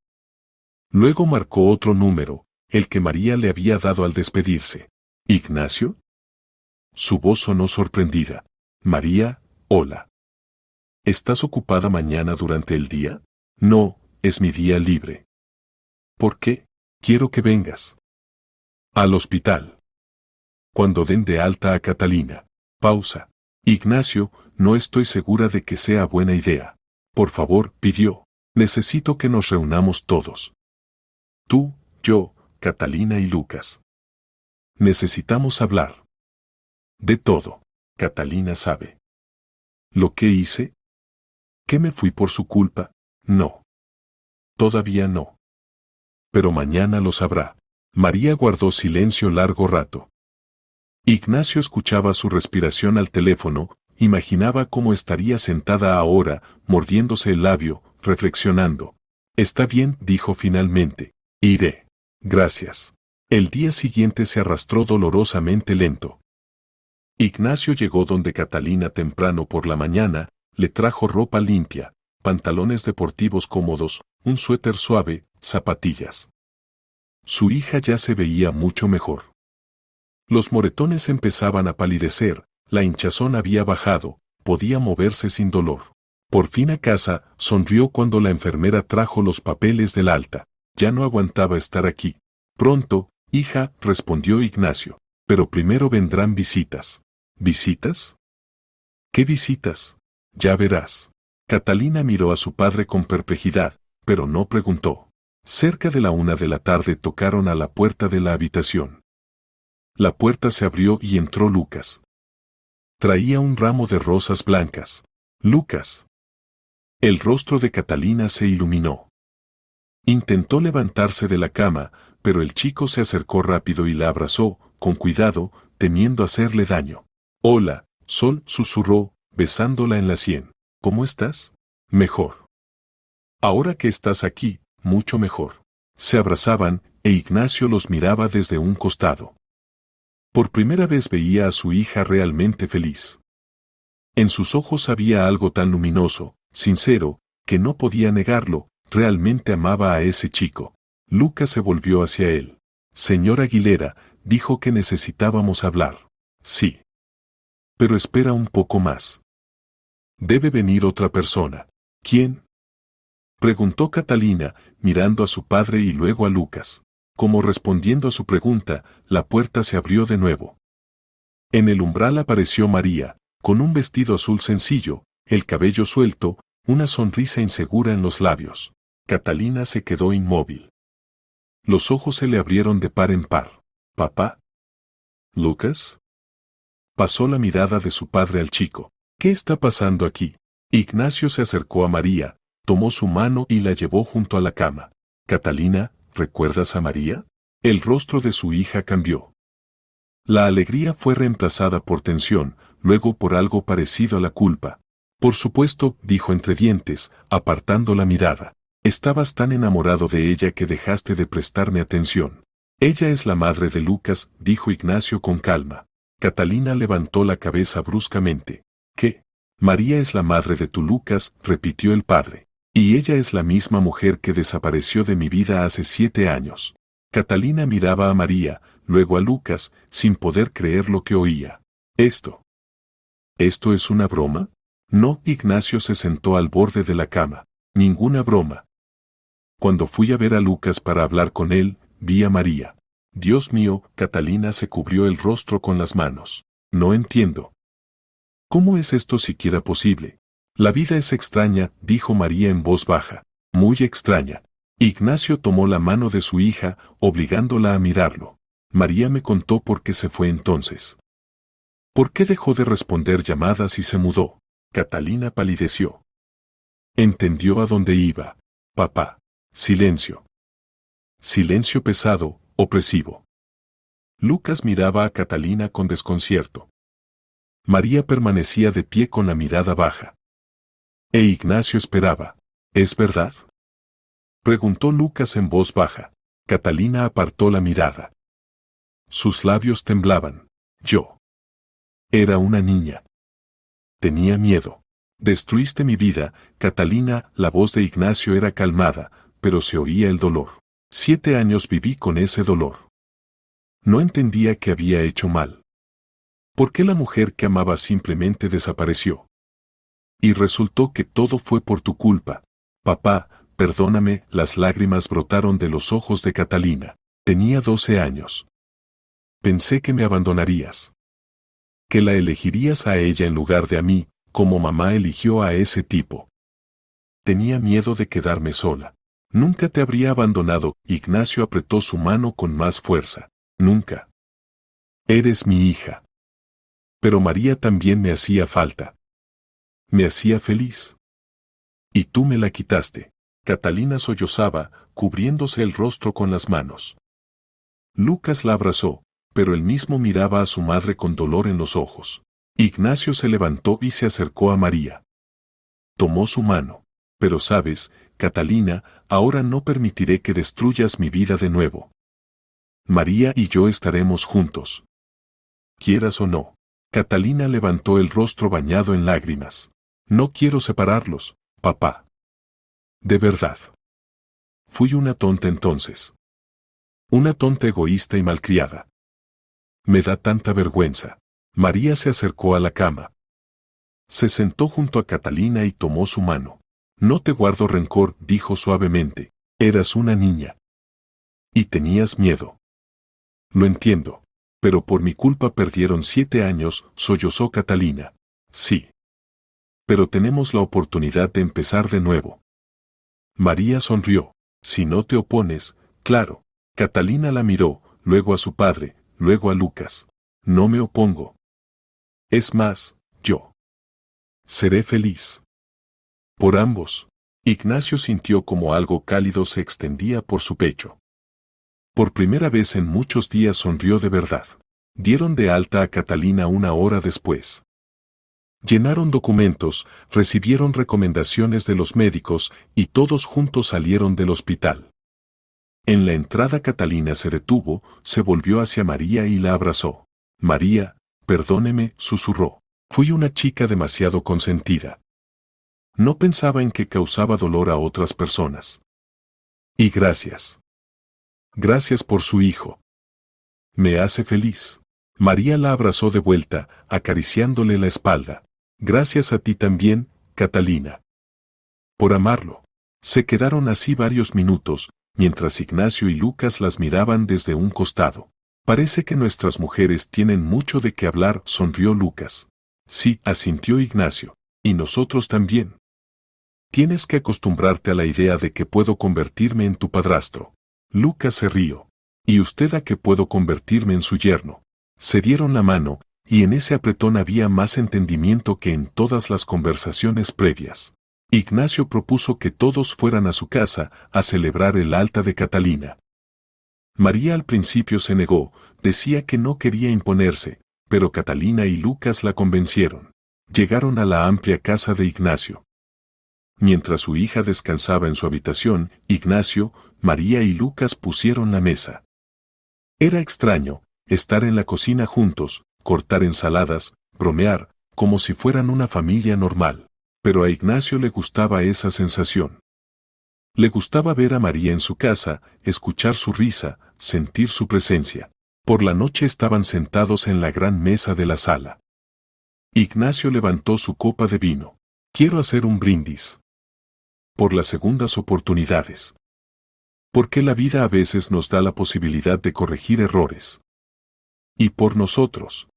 Luego marcó otro número, el que María le había dado al despedirse. ¿Ignacio? Su voz sonó sorprendida. María, hola. ¿Estás ocupada mañana durante el día? No, es mi día libre. ¿Por qué? Quiero que vengas. Al hospital. Cuando den de alta a Catalina. Pausa. Ignacio, no estoy segura de que sea buena idea. Por favor, pidió. Necesito que nos reunamos todos. Tú, yo, Catalina y Lucas. Necesitamos hablar. De todo. Catalina sabe. ¿Lo que hice? ¿Que me fui por su culpa? No. Todavía no. Pero mañana lo sabrá. María guardó silencio largo rato. Ignacio escuchaba su respiración al teléfono, imaginaba cómo estaría sentada ahora, mordiéndose el labio, reflexionando. Está bien, dijo finalmente. Iré. Gracias. El día siguiente se arrastró dolorosamente lento. Ignacio llegó donde Catalina temprano por la mañana, le trajo ropa limpia, pantalones deportivos cómodos, un suéter suave, zapatillas. Su hija ya se veía mucho mejor. Los moretones empezaban a palidecer, la hinchazón había bajado, podía moverse sin dolor. Por fin a casa, sonrió cuando la enfermera trajo los papeles del alta. Ya no aguantaba estar aquí. Pronto, hija, respondió Ignacio. Pero primero vendrán visitas. ¿Visitas? ¿Qué visitas? Ya verás. Catalina miró a su padre con perplejidad, pero no preguntó. Cerca de la 1 de la tarde tocaron a la puerta de la habitación. La puerta se abrió y entró Lucas. Traía un ramo de rosas blancas. Lucas. El rostro de Catalina se iluminó. Intentó levantarse de la cama, pero el chico se acercó rápido y la abrazó, con cuidado, temiendo hacerle daño. Hola, Sol, susurró, besándola en la sien. ¿Cómo estás? Mejor. Ahora que estás aquí, mucho mejor. Se abrazaban, e Ignacio los miraba desde un costado. Por primera vez veía a su hija realmente feliz. En sus ojos había algo tan luminoso, sincero, que no podía negarlo, realmente amaba a ese chico. Lucas se volvió hacia él. Señor Aguilera, dijo que necesitábamos hablar. Sí. Pero espera un poco más. Debe venir otra persona. ¿Quién? Preguntó Catalina, mirando a su padre y luego a Lucas. Como respondiendo a su pregunta, la puerta se abrió de nuevo. En el umbral apareció María, con un vestido azul sencillo, el cabello suelto, una sonrisa insegura en los labios. Catalina se quedó inmóvil. Los ojos se le abrieron de par en par. ¿Papá? ¿Lucas? Pasó la mirada de su padre al chico. ¿Qué está pasando aquí? Ignacio se acercó a María, tomó su mano y la llevó junto a la cama. Catalina, ¿recuerdas a María? El rostro de su hija cambió. La alegría fue reemplazada por tensión, luego por algo parecido a la culpa. Por supuesto, dijo entre dientes, apartando la mirada. Estabas tan enamorado de ella que dejaste de prestarme atención. Ella es la madre de Lucas, dijo Ignacio con calma. Catalina levantó la cabeza bruscamente. ¿Qué? María es la madre de tu Lucas, repitió el padre. Y ella es la misma mujer que desapareció de mi vida hace 7 años. Catalina miraba a María, luego a Lucas, sin poder creer lo que oía. ¿Esto es una broma? No, Ignacio se sentó al borde de la cama. Ninguna broma. Cuando fui a ver a Lucas para hablar con él, vi a María. Dios mío, Catalina se cubrió el rostro con las manos. No entiendo. ¿Cómo es esto siquiera posible? La vida es extraña, dijo María en voz baja. Muy extraña. Ignacio tomó la mano de su hija, obligándola a mirarlo. María me contó por qué se fue entonces. ¿Por qué dejó de responder llamadas y se mudó? Catalina palideció. Entendió a dónde iba. Papá. Silencio. Silencio pesado, opresivo. Lucas miraba a Catalina con desconcierto. María permanecía de pie con la mirada baja. E Ignacio esperaba. ¿Es verdad? Preguntó Lucas en voz baja. Catalina apartó la mirada. Sus labios temblaban. Yo. Era una niña. Tenía miedo. Destruiste mi vida, Catalina. La voz de Ignacio era calmada, pero se oía el dolor. 7 años viví con ese dolor. No entendía que había hecho mal. ¿Por qué la mujer que amaba simplemente desapareció? Y resultó que todo fue por tu culpa. Papá, perdóname, las lágrimas brotaron de los ojos de Catalina. Tenía 12 años. Pensé que me abandonarías. Que la elegirías a ella en lugar de a mí, como mamá eligió a ese tipo. Tenía miedo de quedarme sola. Nunca te habría abandonado. Ignacio apretó su mano con más fuerza. Nunca. Eres mi hija. Pero María también me hacía falta. Me hacía feliz. Y tú me la quitaste. Catalina sollozaba, cubriéndose el rostro con las manos. Lucas la abrazó, pero él mismo miraba a su madre con dolor en los ojos. Ignacio se levantó y se acercó a María. Tomó su mano. Pero sabes, Catalina, ahora no permitiré que destruyas mi vida de nuevo. María y yo estaremos juntos. Quieras o no. Catalina levantó el rostro bañado en lágrimas. No quiero separarlos, papá. De verdad. Fui una tonta entonces. Una tonta egoísta y malcriada. Me da tanta vergüenza. María se acercó a la cama. Se sentó junto a Catalina y tomó su mano. No te guardo rencor, dijo suavemente. Eras una niña. Y tenías miedo. Lo entiendo. Pero por mi culpa perdieron 7 años, sollozó Catalina. Sí. Pero tenemos la oportunidad de empezar de nuevo. María sonrió. Si no te opones, claro. Catalina la miró, luego a su padre, luego a Lucas. No me opongo. Es más, yo. Seré feliz. Por ambos. Ignacio sintió como algo cálido se extendía por su pecho. Por primera vez en muchos días sonrió de verdad. Dieron de alta a Catalina 1 hora después. Llenaron documentos, recibieron recomendaciones de los médicos y todos juntos salieron del hospital. En la entrada Catalina se detuvo, se volvió hacia María y la abrazó. María, perdóneme, susurró. Fui una chica demasiado consentida. No pensaba en que causaba dolor a otras personas. Y gracias. Gracias por su hijo. Me hace feliz. María la abrazó de vuelta, acariciándole la espalda. Gracias a ti también, Catalina. Por amarlo. Se quedaron así varios minutos, mientras Ignacio y Lucas las miraban desde un costado. Parece que nuestras mujeres tienen mucho de qué hablar, sonrió Lucas. Sí, asintió Ignacio. Y nosotros también. Tienes que acostumbrarte a la idea de que puedo convertirme en tu padrastro. Lucas se rió. ¿Y usted a que puedo convertirme en su yerno? Se dieron la mano, y en ese apretón había más entendimiento que en todas las conversaciones previas. Ignacio propuso que todos fueran a su casa a celebrar el alta de Catalina. María al principio se negó, decía que no quería imponerse, pero Catalina y Lucas la convencieron. Llegaron a la amplia casa de Ignacio. Mientras su hija descansaba en su habitación, Ignacio, María y Lucas pusieron la mesa. Era extraño, estar en la cocina juntos, cortar ensaladas, bromear, como si fueran una familia normal. Pero a Ignacio le gustaba esa sensación. Le gustaba ver a María en su casa, escuchar su risa, sentir su presencia. Por la noche estaban sentados en la gran mesa de la sala. Ignacio levantó su copa de vino. Quiero hacer un brindis. Por las segundas oportunidades. Porque la vida a veces nos da la posibilidad de corregir errores. Y por nosotros.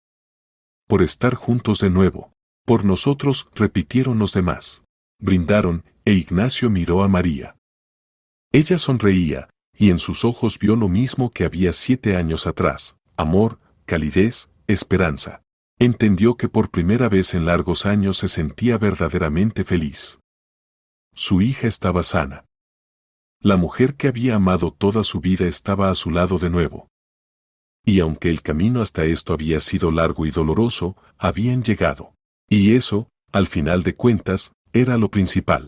Por estar juntos de nuevo. Por nosotros, repitieron los demás. Brindaron, e Ignacio miró a María. Ella sonreía, y en sus ojos vio lo mismo que había 7 años atrás: amor, calidez, esperanza. Entendió que por primera vez en largos años se sentía verdaderamente feliz. Su hija estaba sana. La mujer que había amado toda su vida estaba a su lado de nuevo. Y aunque el camino hasta esto había sido largo y doloroso, habían llegado. Y eso, al final de cuentas, era lo principal.